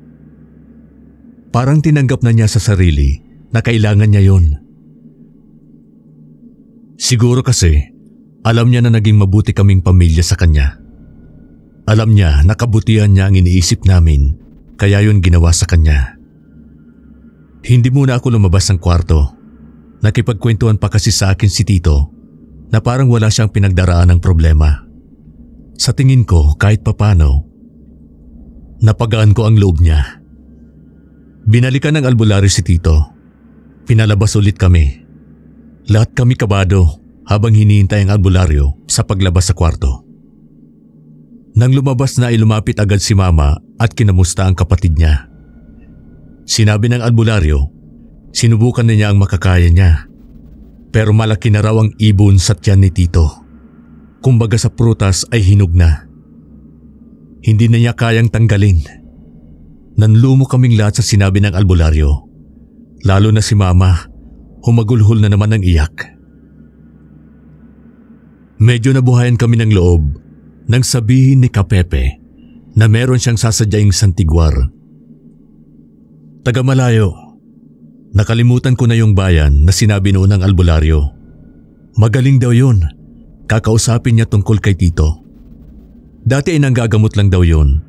Parang tinanggap na niya sa sarili na kailangan niya yon. Siguro kasi alam niya na naging mabuti kaming pamilya sa kanya. Alam niya na kabutihan niya ang iniisip namin kaya yun ginawa sa kanya. Hindi muna ako lumabas ng kwarto. Nakipagkwentuhan pa kasi sa akin si Tito na parang wala siyang pinagdaraan ng problema. Sa tingin ko kahit papano, napagaan ko ang loob niya. Binalikan ng albularyo si Tito. Pinalabas ulit kami. Lahat kami kabado habang hinihintay ang albularyo sa paglabas sa kwarto. Nang lumabas na ay lumapit agad si Mama at kinamusta ang kapatid niya. Sinabi ng albularyo, sinubukan na niya ang makakaya niya. Pero malaki na raw ang ibon sa tiyan ni Tito. Kumbaga sa prutas ay hinog na. Hindi na niya kayang tanggalin. Nanlumo kaming lahat sa sinabi ng albularyo. Lalo na si Mama, humagulhol na naman ng iyak. Medyo nabuhayan kami ng loob nang sabihin ni Kapepe na meron siyang sasadyaing santiguar. Taga malayo. Nakalimutan ko na yung bayan na sinabi noon ng albularyo. Magaling daw yun. Kakausapin niya tungkol kay Tito. Dati ay nanggagamot lang daw yun.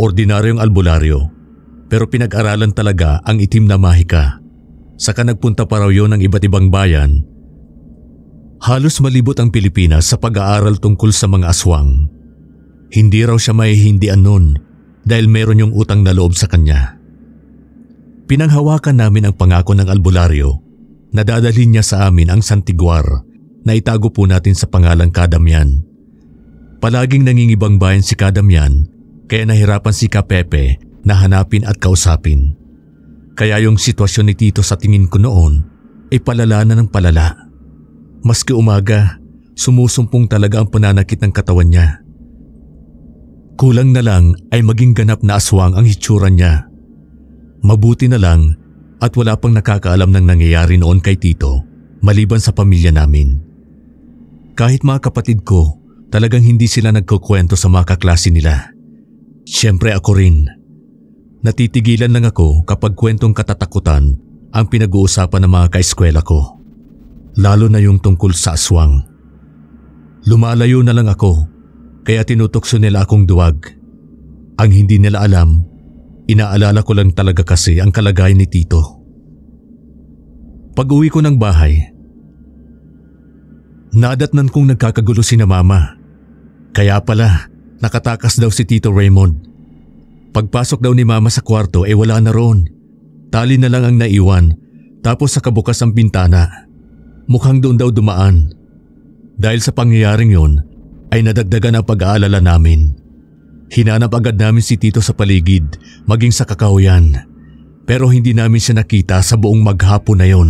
Ordinaryong albularyo. Pero pinag-aralan talaga ang itim na mahika. Saka nagpunta pa raw yun ng iba't ibang bayan. Halos malibot ang Pilipinas sa pag-aaral tungkol sa mga aswang. Hindi raw siya mahihindian nun dahil meron yung utang na loob sa kanya. Pinanghawakan namin ang pangako ng albularyo na dadalhin niya sa amin ang santiguar na itago po natin sa pangalang Kadamyan. Palaging nangingibang bayan si Kadamyan kaya nahirapan si Kapepe na hanapin at kausapin. Kaya yung sitwasyon ni Tito sa tingin ko noon ay palala na ng palala. Maski umaga, sumusumpong talaga ang pananakit ng katawan niya. Kulang na lang ay maging ganap na aswang ang hitsura niya. Mabuti na lang at wala pang nakakaalam ng nangyayari noon kay Tito maliban sa pamilya namin. Kahit mga kapatid ko, talagang hindi sila nagkukwento sa mga kaklase nila. Siyempre ako rin. Natitigilan lang ako kapag kwentong katatakutan ang pinag-uusapan ng mga kaeskwela ko. Lalo na yung tungkol sa aswang. Lumalayo na lang ako kaya tinutokso nila akong duwag. Ang hindi nila alam, inaalala ko lang talaga kasi ang kalagayan ni Tito. Pag-uwi ko ng bahay, nadatnan kong nagkakagulo si na Mama. Kaya pala, nakatakas daw si Tito Raymond. Pagpasok daw ni Mama sa kwarto wala na roon. Tali na lang ang naiwan tapos sa kabukas ang bintana. Mukhang doon daw dumaan. Dahil sa pangyayaring yon ay nadagdagan ang pag-aalala namin. Hinanap agad namin si Tito sa paligid maging sa kakahuyan. Pero hindi namin siya nakita sa buong maghapon na yon.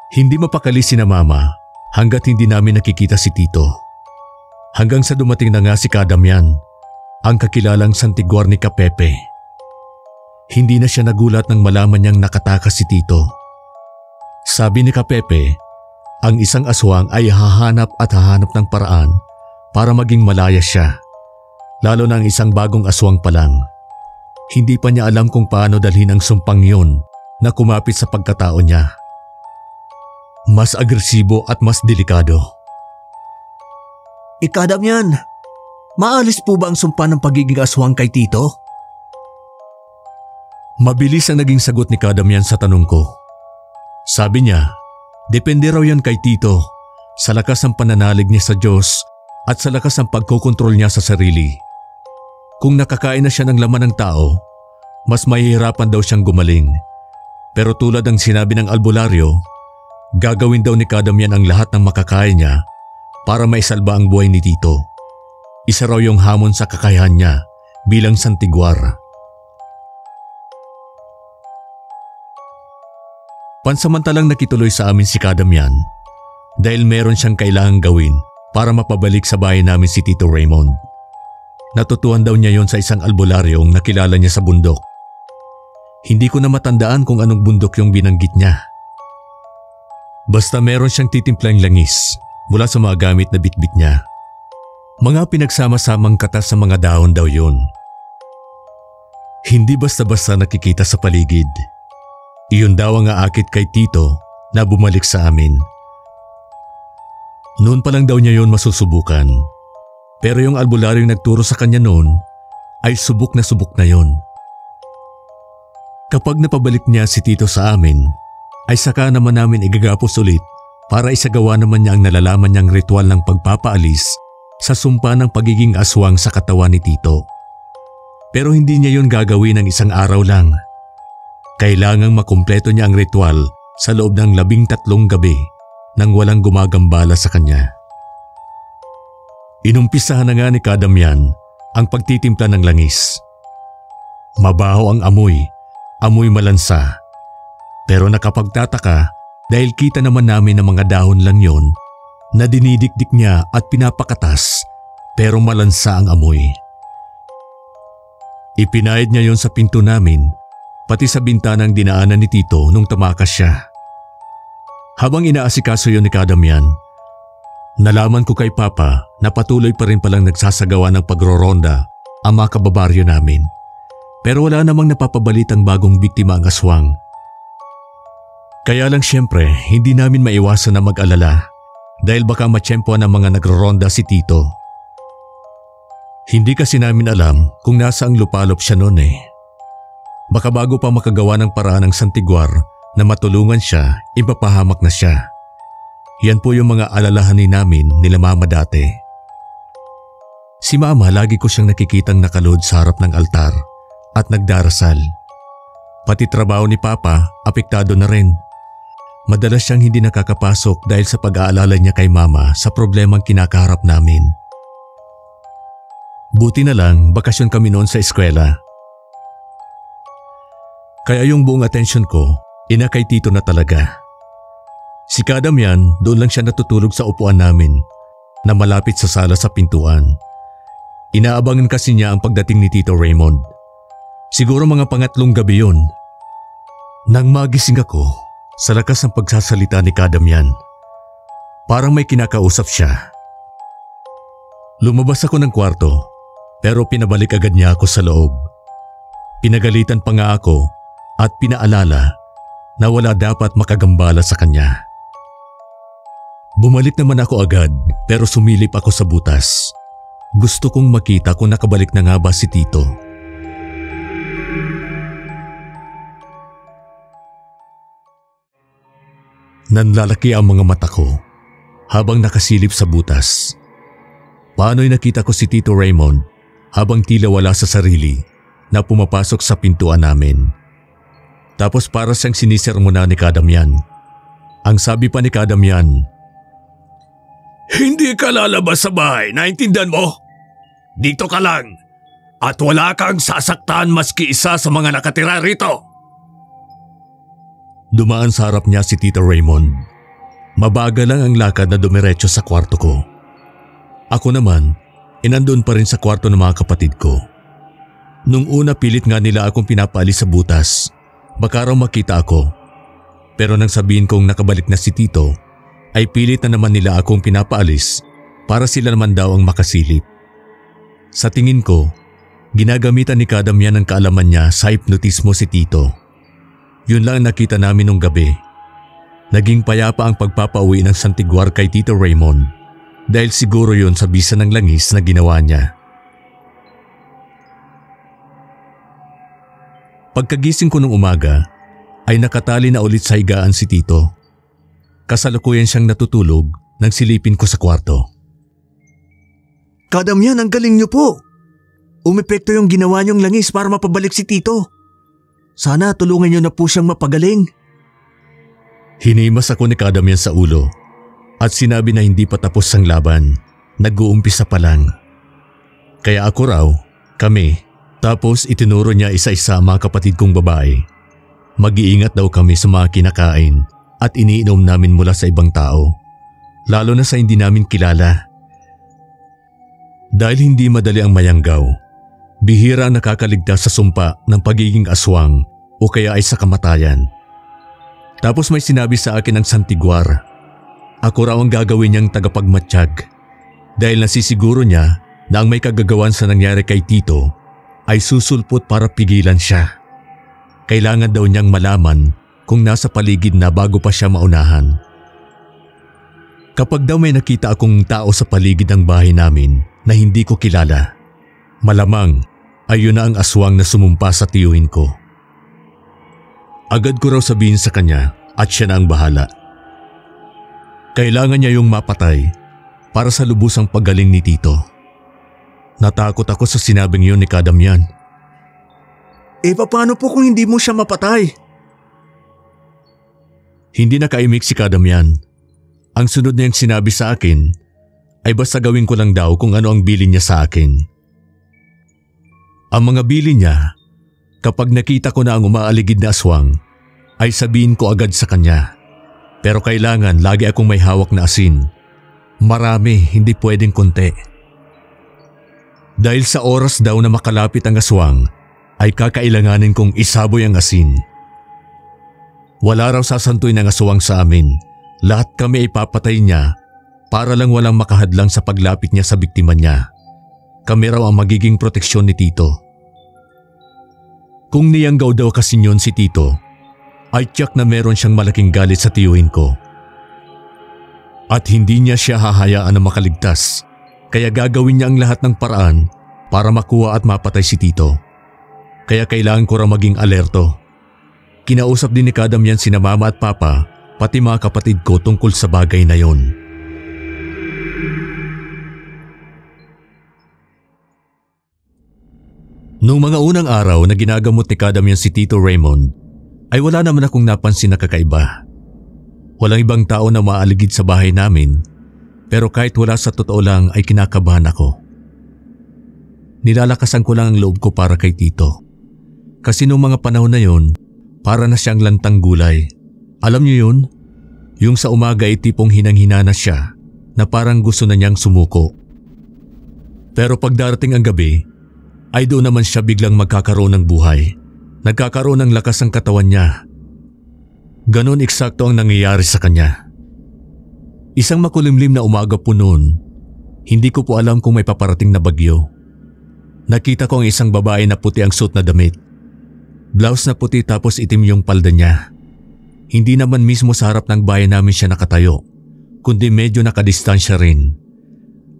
Hindi mapakali si na Mama hanggat hindi namin nakikita si Tito. Hanggang sa dumating na nga si Kadamyan, ang kakilalang santiguar ni Kapepe. Hindi na siya nagulat nang malaman niyang nakatakas si Tito. Sabi ni Kapepe, ang isang aswang ay hahanap ng paraan para maging malaya siya. Lalo na ang isang bagong aswang pa lang. Hindi pa niya alam kung paano dalhin ang sumpang yon na kumapit sa pagkatao niya. Mas agresibo at mas delikado. Kadamyan, maalis po ba ang sumpa ng pagiging aswang kay Tito? Mabilis ang naging sagot ni Kadamyan sa tanong ko. Sabi niya, depende raw yan kay Tito sa lakas ng pananalig niya sa Diyos at sa lakas ng pagkokontrol niya sa sarili. Kung nakakain na siya ng laman ng tao, mas mahihirapan daw siyang gumaling. Pero tulad ng sinabi ng albularyo, gagawin daw ni Kadamyan ang lahat ng makakaya niya para maisalba ang buhay ni Tito. Isa raw yung hamon sa kakayahan niya bilang santiguar. Pansamantalang nakituloy sa amin si Kadamyan dahil meron siyang kailangang gawin para mapabalik sa bahay namin si Tito Raymond. Natutuhan daw niya yon sa isang albularyong nakilala niya sa bundok. Hindi ko na matandaan kung anong bundok yung binanggit niya. Basta meron siyang titimplang langis mula sa mga gamit na bitbit niya. Mga pinagsama-samang katas sa mga dahon daw yun. Hindi basta-basta nakikita sa paligid. Iyon daw ang aakit kay Tito na bumalik sa amin. Noon pa lang daw niya yun masusubukan. Pero yung albularyong nagturo sa kanya noon ay subok na yun. Kapag napabalik niya si Tito sa amin, ay saka naman namin igagapos ulit para isagawa naman niya ang nalalaman niyang ritual ng pagpapaalis sa sumpa ng pagiging aswang sa katawan ni Tito. Pero hindi niya yun gagawin ng isang araw lang. Kailangang makumpleto niya ang ritual sa loob ng 13 gabi nang walang gumagambala sa kanya. Inumpisahan na nga ni Kadamyan ang pagtitimpla ng langis. Mabaho ang amoy malansa. Pero nakapagtataka dahil kita naman namin na mga dahon lang yon na dinidikdik niya at pinapakatas pero malansa ang amoy. Ipinahid niya yon sa pinto namin pati sa bintanang dinaanan ni Tito nung tumakas siya. Habang inaasikaso yon ni Kadamyan, nalaman ko kay Papa na patuloy pa rin palang nagsasagawa ng pagroronda ang mga kababaryo namin. Pero wala namang napapabalitang bagong biktima ang aswang. Kaya lang siyempre hindi namin maiwasan na mag-alala dahil baka matsyempoan ng mga nagroronda si Tito. Hindi kasi namin alam kung nasaang lupalop siya noon eh. Baka bago pa makagawa ng paraan ng santiguar na matulungan siya, ipapahamak na siya. Yan po yung mga alalahanin namin nila Mama dati. Si Mama lagi ko siyang nakikitang nakaluhod sa harap ng altar at nagdarasal. Pati trabaho ni Papa apektado na rin. Madalas siyang hindi nakakapasok dahil sa pag-aalala niya kay Mama sa problemang kinakaharap namin. Buti na lang bakasyon kami noon sa eskwela. Kaya yung buong atensyon ko, ina kay Tito na talaga. Si Kadamyan, doon lang siya natutulog sa upuan namin na malapit sa sala sa pintuan. Inaabangan kasi niya ang pagdating ni Tito Raymond. Siguro mga pangatlong gabi yun. Nang magising ako, sa lakas ng pagsasalita ni Kadamyan, parang may kinakausap siya. Lumabas ako ng kwarto pero pinabalik agad niya ako sa loob. Pinagalitan pa nga ako at pinaalala na wala dapat makagambala sa kanya. Bumalik naman ako agad pero sumilip ako sa butas. Gusto kong makita kung nakabalik na nga ba si Tito. Nanlalaki ang mga mata ko habang nakasilip sa butas. Paano'y nakita ko si Tito Raymond habang tila wala sa sarili na pumapasok sa pintuan namin. Tapos para siyang sinisermona ni Kadamyan. Ang sabi pa ni Kadamyan, "Hindi ka lalabas sa bahay, naintindihan mo? Dito ka lang at wala kang sasaktan maski isa sa mga nakatira rito." Dumaan sa harap niya si Tito Raymond. Mabagal lang ang lakad na dumiretso sa kwarto ko. Ako naman, inandun pa rin sa kwarto ng mga kapatid ko. Nung una pilit nga nila akong pinapaalis sa butas. Baka raw makita ako. Pero nang sabihin kong nakabalik na si Tito, ay pilit na naman nila akong pinapaalis para sila naman daw ang makasilip. Sa tingin ko, ginagamitan ni Kadamyan ang kaalaman niya sa hipnotismo si Tito. Yun lang nakita namin nung gabi. Naging payapa ang pagpapauwi ng santiguar kay Tito Raymond dahil siguro yun sa bisa ng langis na ginawa niya. Pagkagising ko nung umaga ay nakatali na ulit sa higaan si Tito. Kasalukuyan siyang natutulog nang silipin ko sa kwarto. "Kadamyan, ang galing niyo po. Umepekto yung ginawa niyong langis para mapabalik si Tito. Sana tulungan niyo na po siyang mapagaling." Hinimas ako ni Kadamyan sa ulo at sinabi na hindi pa tapos ang laban, nag-uumpisa pa lang. Kaya ako raw, kami, tapos itinuro niya isa-isa ang mga kapatid kong babae. Mag-iingat daw kami sa mga kinakain at iniinom namin mula sa ibang tao, lalo na sa hindi namin kilala. Dahil hindi madali ang mayanggaw, bihira ang nakakaligtas sa sumpa ng pagiging aswang o kaya ay sa kamatayan. Tapos may sinabi sa akin ang santiguar. Ako raw ang gagawin niyang tagapagmatsyag dahil nasisiguro niya na ang may kagagawan sa nangyari kay Tito ay susulpot para pigilan siya. Kailangan daw niyang malaman kung nasa paligid na bago pa siya maunahan. Kapag daw may nakita akong tao sa paligid ng bahay namin na hindi ko kilala, malamang ay yun na ang aswang na sumumpa sa tiyuhin ko. Agad ko raw sabihin sa kanya at siya na ang bahala. Kailangan niya yung mapatay para sa lubusang paggaling ni Tito. Natakot ako sa sinabing yun ni Kadamyan. Paano po kung hindi mo siya mapatay? Hindi nakaimik si Kadamyan. Ang sunod niyang sinabi sa akin ay basta gawin ko lang daw kung ano ang bilin niya sa akin. Ang mga bilin niya, kapag nakita ko na ang umaaligid na aswang, ay sabihin ko agad sa kanya. Pero kailangan lagi akong may hawak na asin. Marami, hindi pwedeng konti. Dahil sa oras daw na makalapit ang aswang, ay kakailanganin kong isaboy ang asin. Wala raw sasantuin ang aswang sa amin. Lahat kami ay papatay niya para lang walang makahadlang sa paglapit niya sa biktima niya. Kami raw ang magiging proteksyon ni Tito. Kung niyanggaw daw kasi yun si Tito, ay tiyak na meron siyang malaking galit sa tiyuhin ko. At hindi niya siya hahayaan na makaligtas, kaya gagawin niya ang lahat ng paraan para makuha at mapatay si Tito. Kaya kailangan ko raw maging alerto. Kinausap din ni Kadamyan sina Mama at Papa, pati mga kapatid ko tungkol sa bagay na yon. Noong mga unang araw na ginagamot ni Kadamyan si Tito Raymond, ay wala naman akong napansin na kakaiba. Walang ibang tao na maaligid sa bahay namin, pero kahit wala sa totoo lang ay kinakabahan ako. Nilalakasan ko lang ang loob ko para kay Tito. Kasi noong mga panahon na yon, para na siyang lantang gulay. Alam niyo yun? Yung sa umaga ay tipong hinang-hina na siya na parang gusto na niyang sumuko. Pero pag darating ang gabi, ay doon naman siya biglang magkakaroon ng buhay. Nagkakaroon ng lakas ang katawan niya. Ganon eksakto ang nangyayari sa kanya. Isang makulimlim na umaga po noon, hindi ko po alam kung may paparating na bagyo. Nakita ko ang isang babae na puti ang suot na damit. Blouse na puti tapos itim yung palda niya. Hindi naman mismo sa harap ng bahay namin siya nakatayo, kundi medyo nakadistansya rin.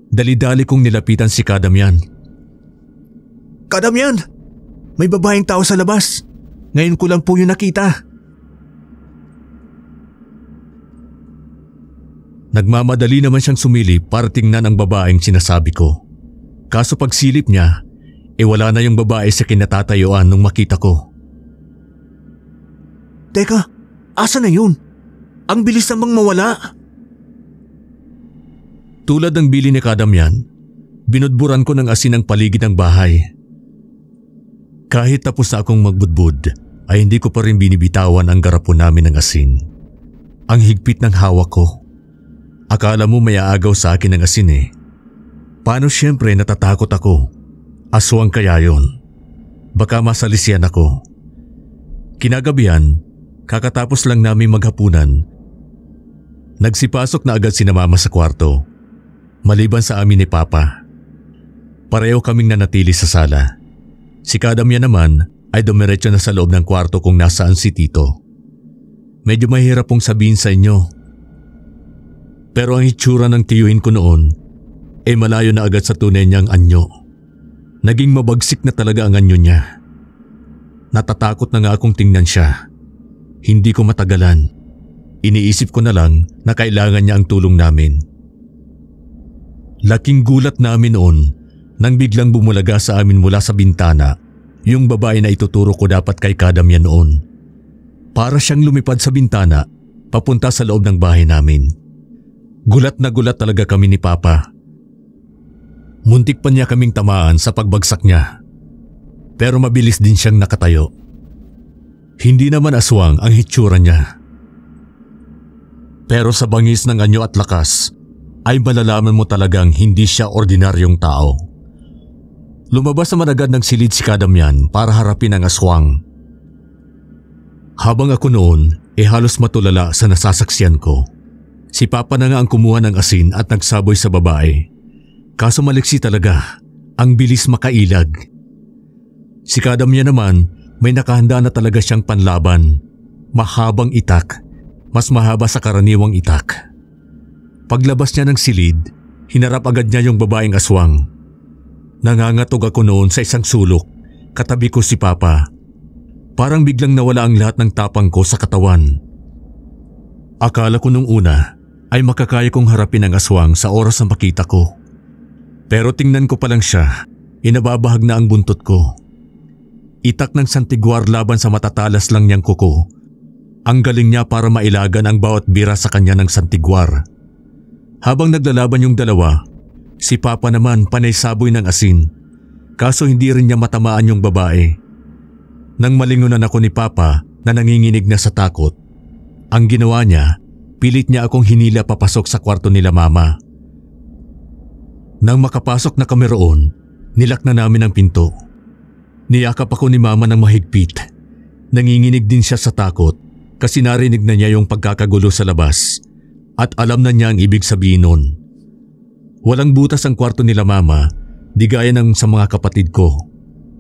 Dali-dali kong nilapitan si Kadamyan. Kadamyan! May babaeng tao sa labas. Ngayon ko lang po yung nakita. Nagmamadali naman siyang sumilip para tingnan ang babaeng sinasabi ko. Kaso pagsilip niya, wala na yung babae sa kinatatayuan nung makita ko. Teka, asa na yun? Ang bilis namang mawala. Tulad ng bili ni Kadamyan, binudburan ko ng asin ang paligid ng bahay. Kahit tapos na akong magbudbud, ay hindi ko pa rin binibitawan ang garapon namin ng asin. Ang higpit ng hawak ko. Akala mo may aagaw sa akin ng asin eh. Paano siyempre natatakot ako? Aswang kaya yon. Baka masalisian ako. Kinagabihan, kakatapos lang namin maghapunan. Nagsipasok na agad sina Mama sa kwarto, maliban sa amin ni Papa. Pareho kaming nanatili sa sala. Si Kadamyan naman ay dumiretso na sa loob ng kwarto kung nasaan si Tito. Medyo mahirap pong sabihin sa inyo. Pero ang itsura ng tiyuhin ko noon ay malayo na agad sa tunay niyang anyo. Naging mabagsik na talaga ang anyo niya. Natatakot na nga akong tingnan siya. Hindi ko matagalan. Iniisip ko na lang na kailangan niya ang tulong namin. Laking gulat namin noon nang biglang bumulaga sa amin mula sa bintana yung babae na ituturo ko dapat kay Kadamyan noon. Para siyang lumipad sa bintana papunta sa loob ng bahay namin. Gulat na gulat talaga kami ni Papa. Muntik pa niya kaming tamaan sa pagbagsak niya. Pero mabilis din siyang nakatayo. Hindi naman aswang ang hitsura niya. Pero sa bangis ng anyo at lakas ay malalaman mo talagang hindi siya ordinaryong tao. Lumabas naman agad ng silid si Kadamyan para harapin ang aswang. Habang ako noon halos matulala sa nasasaksiyan ko. Si Papa na nga ang kumuha ng asin at nagsaboy sa babae. Kaso maliksi talaga, ang bilis makailag. Si Kadamyan naman may nakahanda na talaga siyang panlaban. Mahabang itak, mas mahaba sa karaniwang itak. Paglabas niya ng silid, hinarap agad niya yung babaeng aswang. Nangangatog ako noon sa isang sulok, katabi ko si Papa. Parang biglang nawala ang lahat ng tapang ko sa katawan. Akala ko nung una ay makakaya kong harapin ang aswang sa oras na makita ko. Pero tingnan ko pa lang siya, inababahag na ang buntot ko. Itak ng santiguar laban sa matatalas lang niyang kuko. Ang galing niya para mailagan ang bawat bira sa kanya ng santiguar. Habang naglalaban yung dalawa, si Papa naman panay saboy ng asin. Kaso hindi rin niya matamaan yung babae. Nang malingunan ako ni Papa na nanginginig na sa takot, ang ginawa niya, pilit niya akong hinila papasok sa kwarto nila Mama. Nang makapasok na kami roon, nilak na namin ang pinto. Niyakap ako ni Mama ng mahigpit. Nanginginig din siya sa takot kasi narinig na niya yung pagkakagulo sa labas at alam na niya ang ibig sabihin nun. Walang butas ang kwarto nila Mama, di gaya ng sa mga kapatid ko.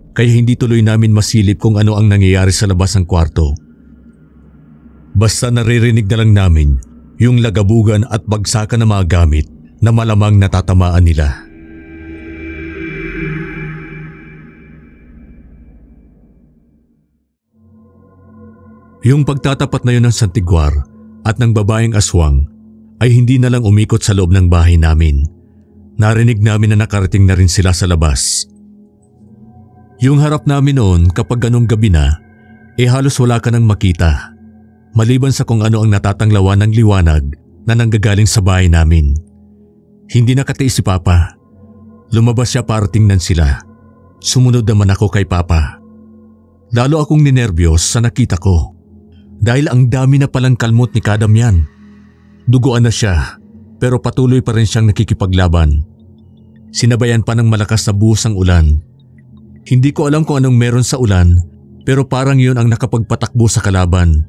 Kaya hindi tuloy namin masilip kung ano ang nangyayari sa labas ng kwarto. Basta naririnig na lang namin yung lagabugan at bagsakan ng mga gamit na malamang natatamaan nila. Yung pagtatapat na yun ng santiguar at ng babaeng aswang ay hindi na lang umikot sa loob ng bahay namin. Narinig namin na nakarating na rin sila sa labas. Yung harap namin noon kapag ganong gabi na, halos wala ka nang makita. Maliban sa kung ano ang natatanglawan ng liwanag na nanggagaling sa bahay namin. Hindi nakatiis si Papa. Lumabas siya para tingnan sila. Sumunod naman ako kay Papa. Lalo akong ninerbiyos sa nakita ko. Dahil ang dami na palang kalmot ni Kadamyan. Duguan na siya, pero patuloy pa rin siyang nakikipaglaban. Sinabayan pa ng malakas na buhos ang ulan. Hindi ko alam kung anong meron sa ulan, pero parang yun ang nakapagpatakbo sa kalaban.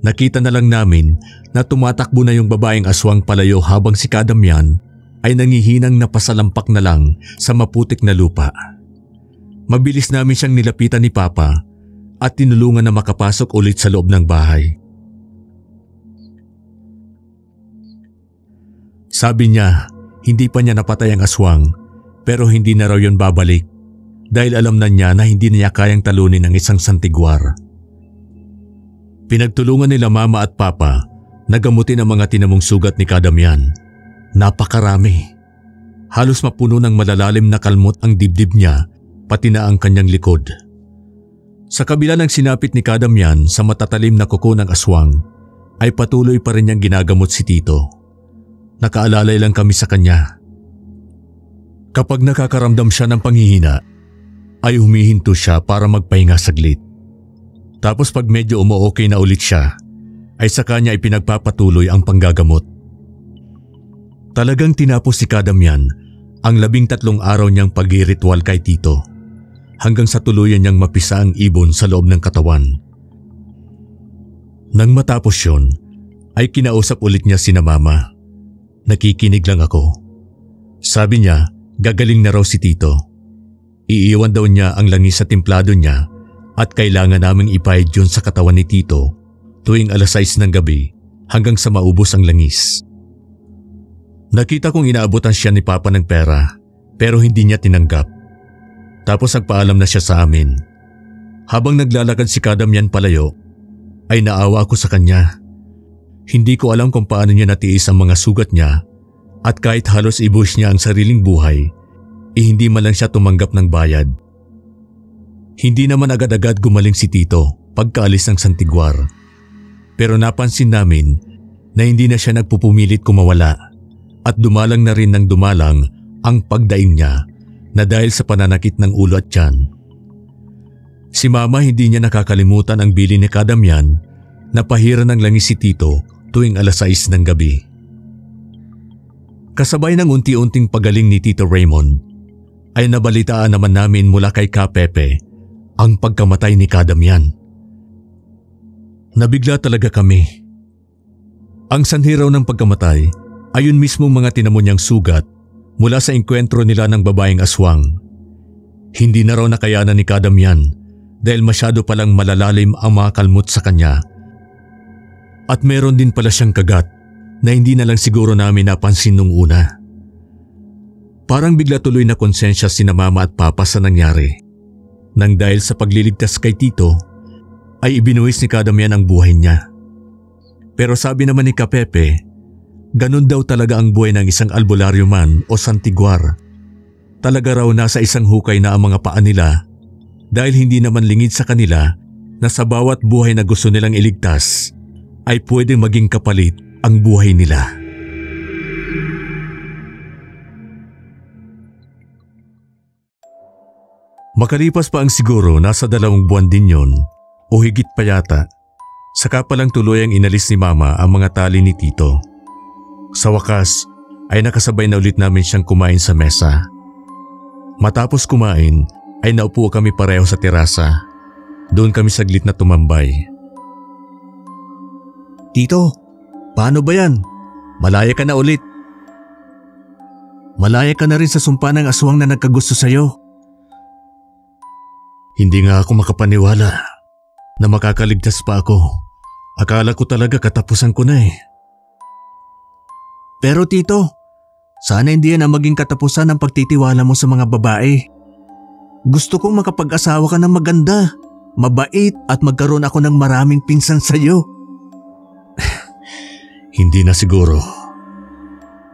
Nakita na lang namin na tumatakbo na yung babaeng aswang palayo habang si Kadamyan ay nangihinang napasalampak na lang sa maputik na lupa. Mabilis namin siyang nilapitan ni Papa at tinulungan na makapasok ulit sa loob ng bahay. Sabi niya, hindi pa niya napatay ang aswang pero hindi na raw yun babalik dahil alam na niya na hindi niya kayang talunin ang isang santiguar. Pinagtulungan nila Mama at Papa na gamutin ang mga tinamong sugat ni Kadamyan. Napakarami. Halos mapuno ng malalalim na kalmot ang dibdib niya pati na ang kanyang likod. Sa kabila ng sinapit ni Kadamyan sa matatalim na kuko ng aswang ay patuloy pa rin niyang ginagamot si Tito. Nakaalalay lang kami sa kanya. Kapag nakakaramdam siya ng panghihina, ay humihinto siya para magpahinga saglit. Tapos pag medyo umu-okay na ulit siya, ay sa kanya ay pinagpapatuloy ang panggagamot. Talagang tinapos si Kadamyan ang 13 araw niyang pag-iritwal kay Tito hanggang sa tuluyan niyang mapisa ang ibon sa loob ng katawan. Nang matapos yun, ay kinausap ulit niya sina Mama. Nakikinig lang ako. Sabi niya, gagaling na raw si Tito. Iiwan daw niya ang langis sa timplado niya at kailangan naming ipahid yun sa katawan ni Tito tuwing 6:00 ng gabi hanggang sa maubos ang langis. Nakita kong inaabutan siya ni Papa ng pera pero hindi niya tinanggap. Tapos nagpaalam na siya sa amin. Habang naglalakad si Kadamyan palayo, ay naawa ako sa kanya. Hindi ko alam kung paano niya natiis ang mga sugat niya at kahit halos ibuhos niya ang sariling buhay, hindi man lang siya tumanggap ng bayad. Hindi naman agad-agad gumaling si Tito pagkaalis ng santiguar. Pero napansin namin na hindi na siya nagpupumilit kumawala at dumalang na rin ng dumalang ang pagdaing niya na dahil sa pananakit ng ulo at tiyan. Si Mama hindi niya nakakalimutan ang bili ni Kadamyan na pahiran ng langis si Tito tuwing 6:00 ng gabi. Kasabay ng unti-unting pagaling ni Tito Raymond, ay nabalitaan naman namin mula kay Ka Pepe ang pagkamatay ni Kadamyan. Nabigla talaga kami. Ang sanhi raw ng pagkamatay ay yun mismong mga tinamo niyang sugat mula sa engkwentro nila ng babaeng aswang. Hindi na raw nakayanan ni Kadam yan dahil masyado palang malalalim ang mga kalmot sa kanya. At meron din pala siyang kagat na hindi na lang siguro namin napansin nung una. Parang bigla tuloy na konsensya sina mama at papa sa nangyari. Nang dahil sa pagliligtas kay Tito ay ibinuwis ni Kadam yan ang buhay niya. Pero sabi naman ni Kapepe, ganun daw talaga ang buhay ng isang albularyo man o santiguar. Talaga raw nasa isang hukay na ang mga paa nila dahil hindi naman lingid sa kanila na sa bawat buhay na gusto nilang iligtas ay pwedeng maging kapalit ang buhay nila. Makalipas pa ang siguro nasa 2 buwan din yon o higit pa yata, saka palang tuluyang inalis ni Mama ang mga tali ni Tito. Sa wakas ay nakasabay na ulit namin siyang kumain sa mesa. Matapos kumain ay naupo kami pareho sa terasa. Doon kami saglit na tumambay. Tito, paano ba yan? Malaya ka na ulit. Malaya ka na rin sa sumpa ng aswang na nagkagusto sa'yo. Hindi nga ako makapaniwala na makakaligtas pa ako. Akala ko talaga katapusan ko na eh. Pero Tito, sana hindi yan ang maging katapusan ng pagtitiwala mo sa mga babae. Gusto kong makapag-asawa ka ng maganda, mabait at magkaroon ako ng maraming pinsan sa'yo. Hindi na siguro.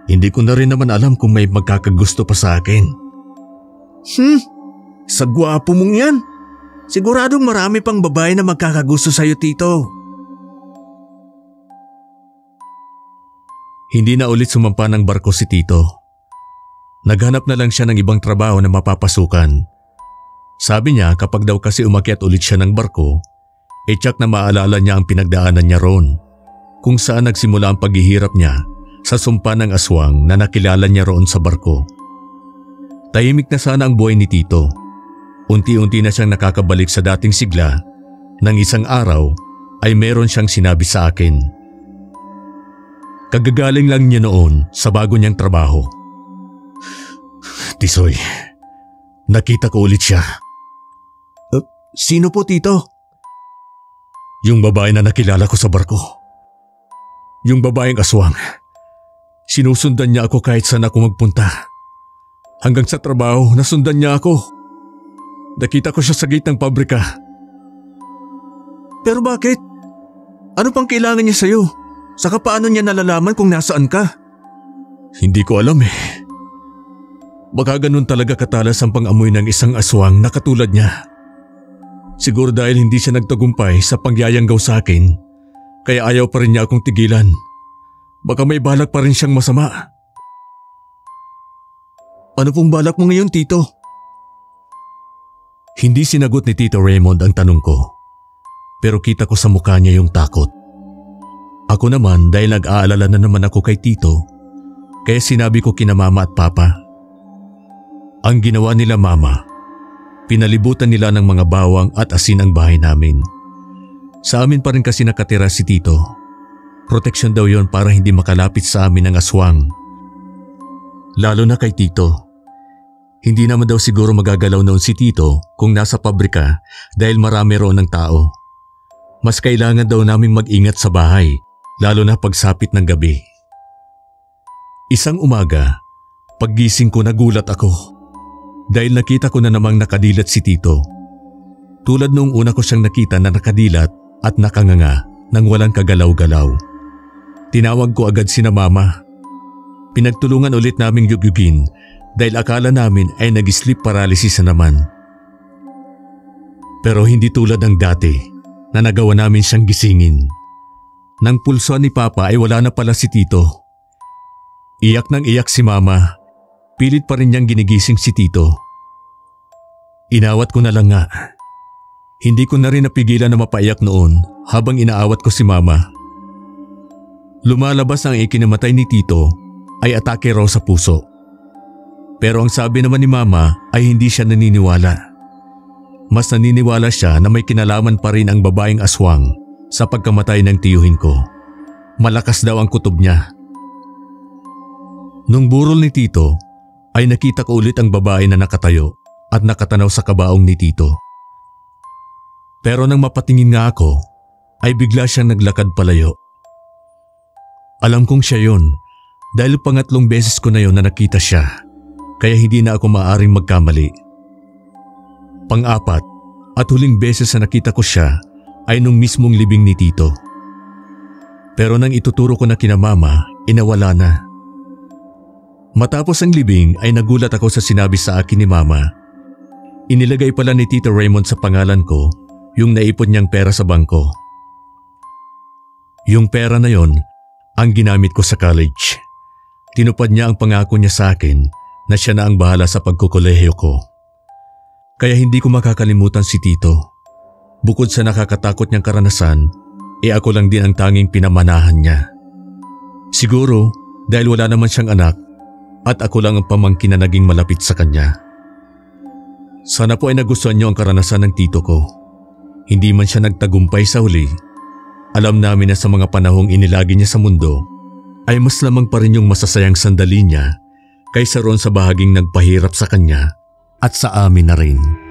Hindi ko na rin naman alam kung may magkakagusto pa sa akin. Sa gwapo mong yan. Siguradong marami pang babae na magkakagusto sa'yo, Tito. Hindi na ulit sumampa ng barko si Tito. Naghanap na lang siya ng ibang trabaho na mapapasukan. Sabi niya kapag daw kasi umakyat ulit siya ng barko, tsak na maalala niya ang pinagdaanan niya roon, kung saan nagsimula ang paghihirap niya sa sumpa ng aswang na nakilala niya roon sa barko. Tahimik na sana ang buhay ni Tito. Unti-unti na siyang nakakabalik sa dating sigla nang isang araw ay meron siyang sinabi sa akin. Kagagaling lang niya noon sa bago niyang trabaho. Tisoy, nakita ko ulit siya. Sino po, Tito? Yung babae na nakilala ko sa barko. Yung babaeng aswang. Sinusundan niya ako kahit saan ako magpunta. Hanggang sa trabaho, nasundan niya ako. Nakita ko siya sa gate ng pabrika. Pero bakit? Ano pang kailangan niya sa'yo? Saka paano niya nalalaman kung nasaan ka? Hindi ko alam eh. Baka ganun talaga katalas ang pang-amoy ng isang aswang na katulad niya. Siguro dahil hindi siya nagtagumpay sa pangyayanggaw sa akin, kaya ayaw pa rin niya akong tigilan. Baka may balak pa rin siyang masama. Ano pong balak mo ngayon, Tito? Hindi sinagot ni Tito Raymond ang tanong ko, pero kita ko sa mukha niya yung takot. Ako naman dahil nag-aalala na naman ako kay Tito, kaya sinabi ko kina Mama at Papa. Ang ginawa nila Mama, pinalibutan nila ng mga bawang at asin ang bahay namin. Sa amin pa rin kasi nakatira si Tito. Proteksyon daw yon para hindi makalapit sa amin ang aswang. Lalo na kay Tito. Hindi naman daw siguro magagalaw noon si Tito kung nasa pabrika dahil marami roon ng tao. Mas kailangan daw naming mag-ingat sa bahay, lalo na pagsapit ng gabi. Isang umaga, paggising ko nagulat ako dahil nakita ko na namang nakadilat si Tito. Tulad noong una ko siyang nakita na nakadilat at nakanganga nang walang kagalaw-galaw. Tinawag ko agad sina Mama. Pinagtulungan ulit naming yugyugin dahil akala namin ay nag-sleep paralysis na naman. Pero hindi tulad ng dati na nagawa namin siyang gisingin. Nang pulsuan ni Papa ay wala na pala si Tito. Iyak nang iyak si Mama. Pilit pa rin niyang ginigising si Tito. Inawat ko na lang nga. Hindi ko na rin napigilan na mapaiyak noon habang inaawat ko si Mama. Lumalabas ang ikinamatay ni Tito ay atake raw sa puso. Pero ang sabi naman ni Mama ay hindi siya naniniwala. Mas naniniwala siya na may kinalaman pa rin ang babaeng aswang Sa pagkamatay ng tiyuhin ko, malakas daw ang kutob niya. Nung burol ni Tito ay nakita ko ulit ang babae na nakatayo at nakatanaw sa kabaong ni Tito. Pero nang mapatingin nga ako ay bigla siyang naglakad palayo. Alam kong siya yon dahil pangatlong beses ko na yon na nakita siya, kaya hindi na ako maaaring magkamali. Pang-apat at huling beses na nakita ko siya ay nung mismong libing ni Tito. Pero nang ituturo ko na kina Mama, inawala na. Matapos ang libing ay nagulat ako sa sinabi sa akin ni Mama. Inilagay pala ni Tito Raymond sa pangalan ko yung naipon niyang pera sa bangko. Yung pera na yon ang ginamit ko sa college. Tinupad niya ang pangako niya sa akin na siya na ang bahala sa pagkukolehiyo ko. Kaya hindi ko makakalimutan si Tito. Bukod sa nakakatakot niyang karanasan, ako lang din ang tanging pinamanahan niya. Siguro dahil wala naman siyang anak at ako lang ang pamangkin na naging malapit sa kanya. Sana po ay nagustuhan niyo ang karanasan ng tito ko. Hindi man siya nagtagumpay sa huli, alam namin na sa mga panahong inilagi niya sa mundo ay mas lamang pa rin yung masasayang sandali niya kaysa roon sa bahaging nagpahirap sa kanya at sa amin na rin.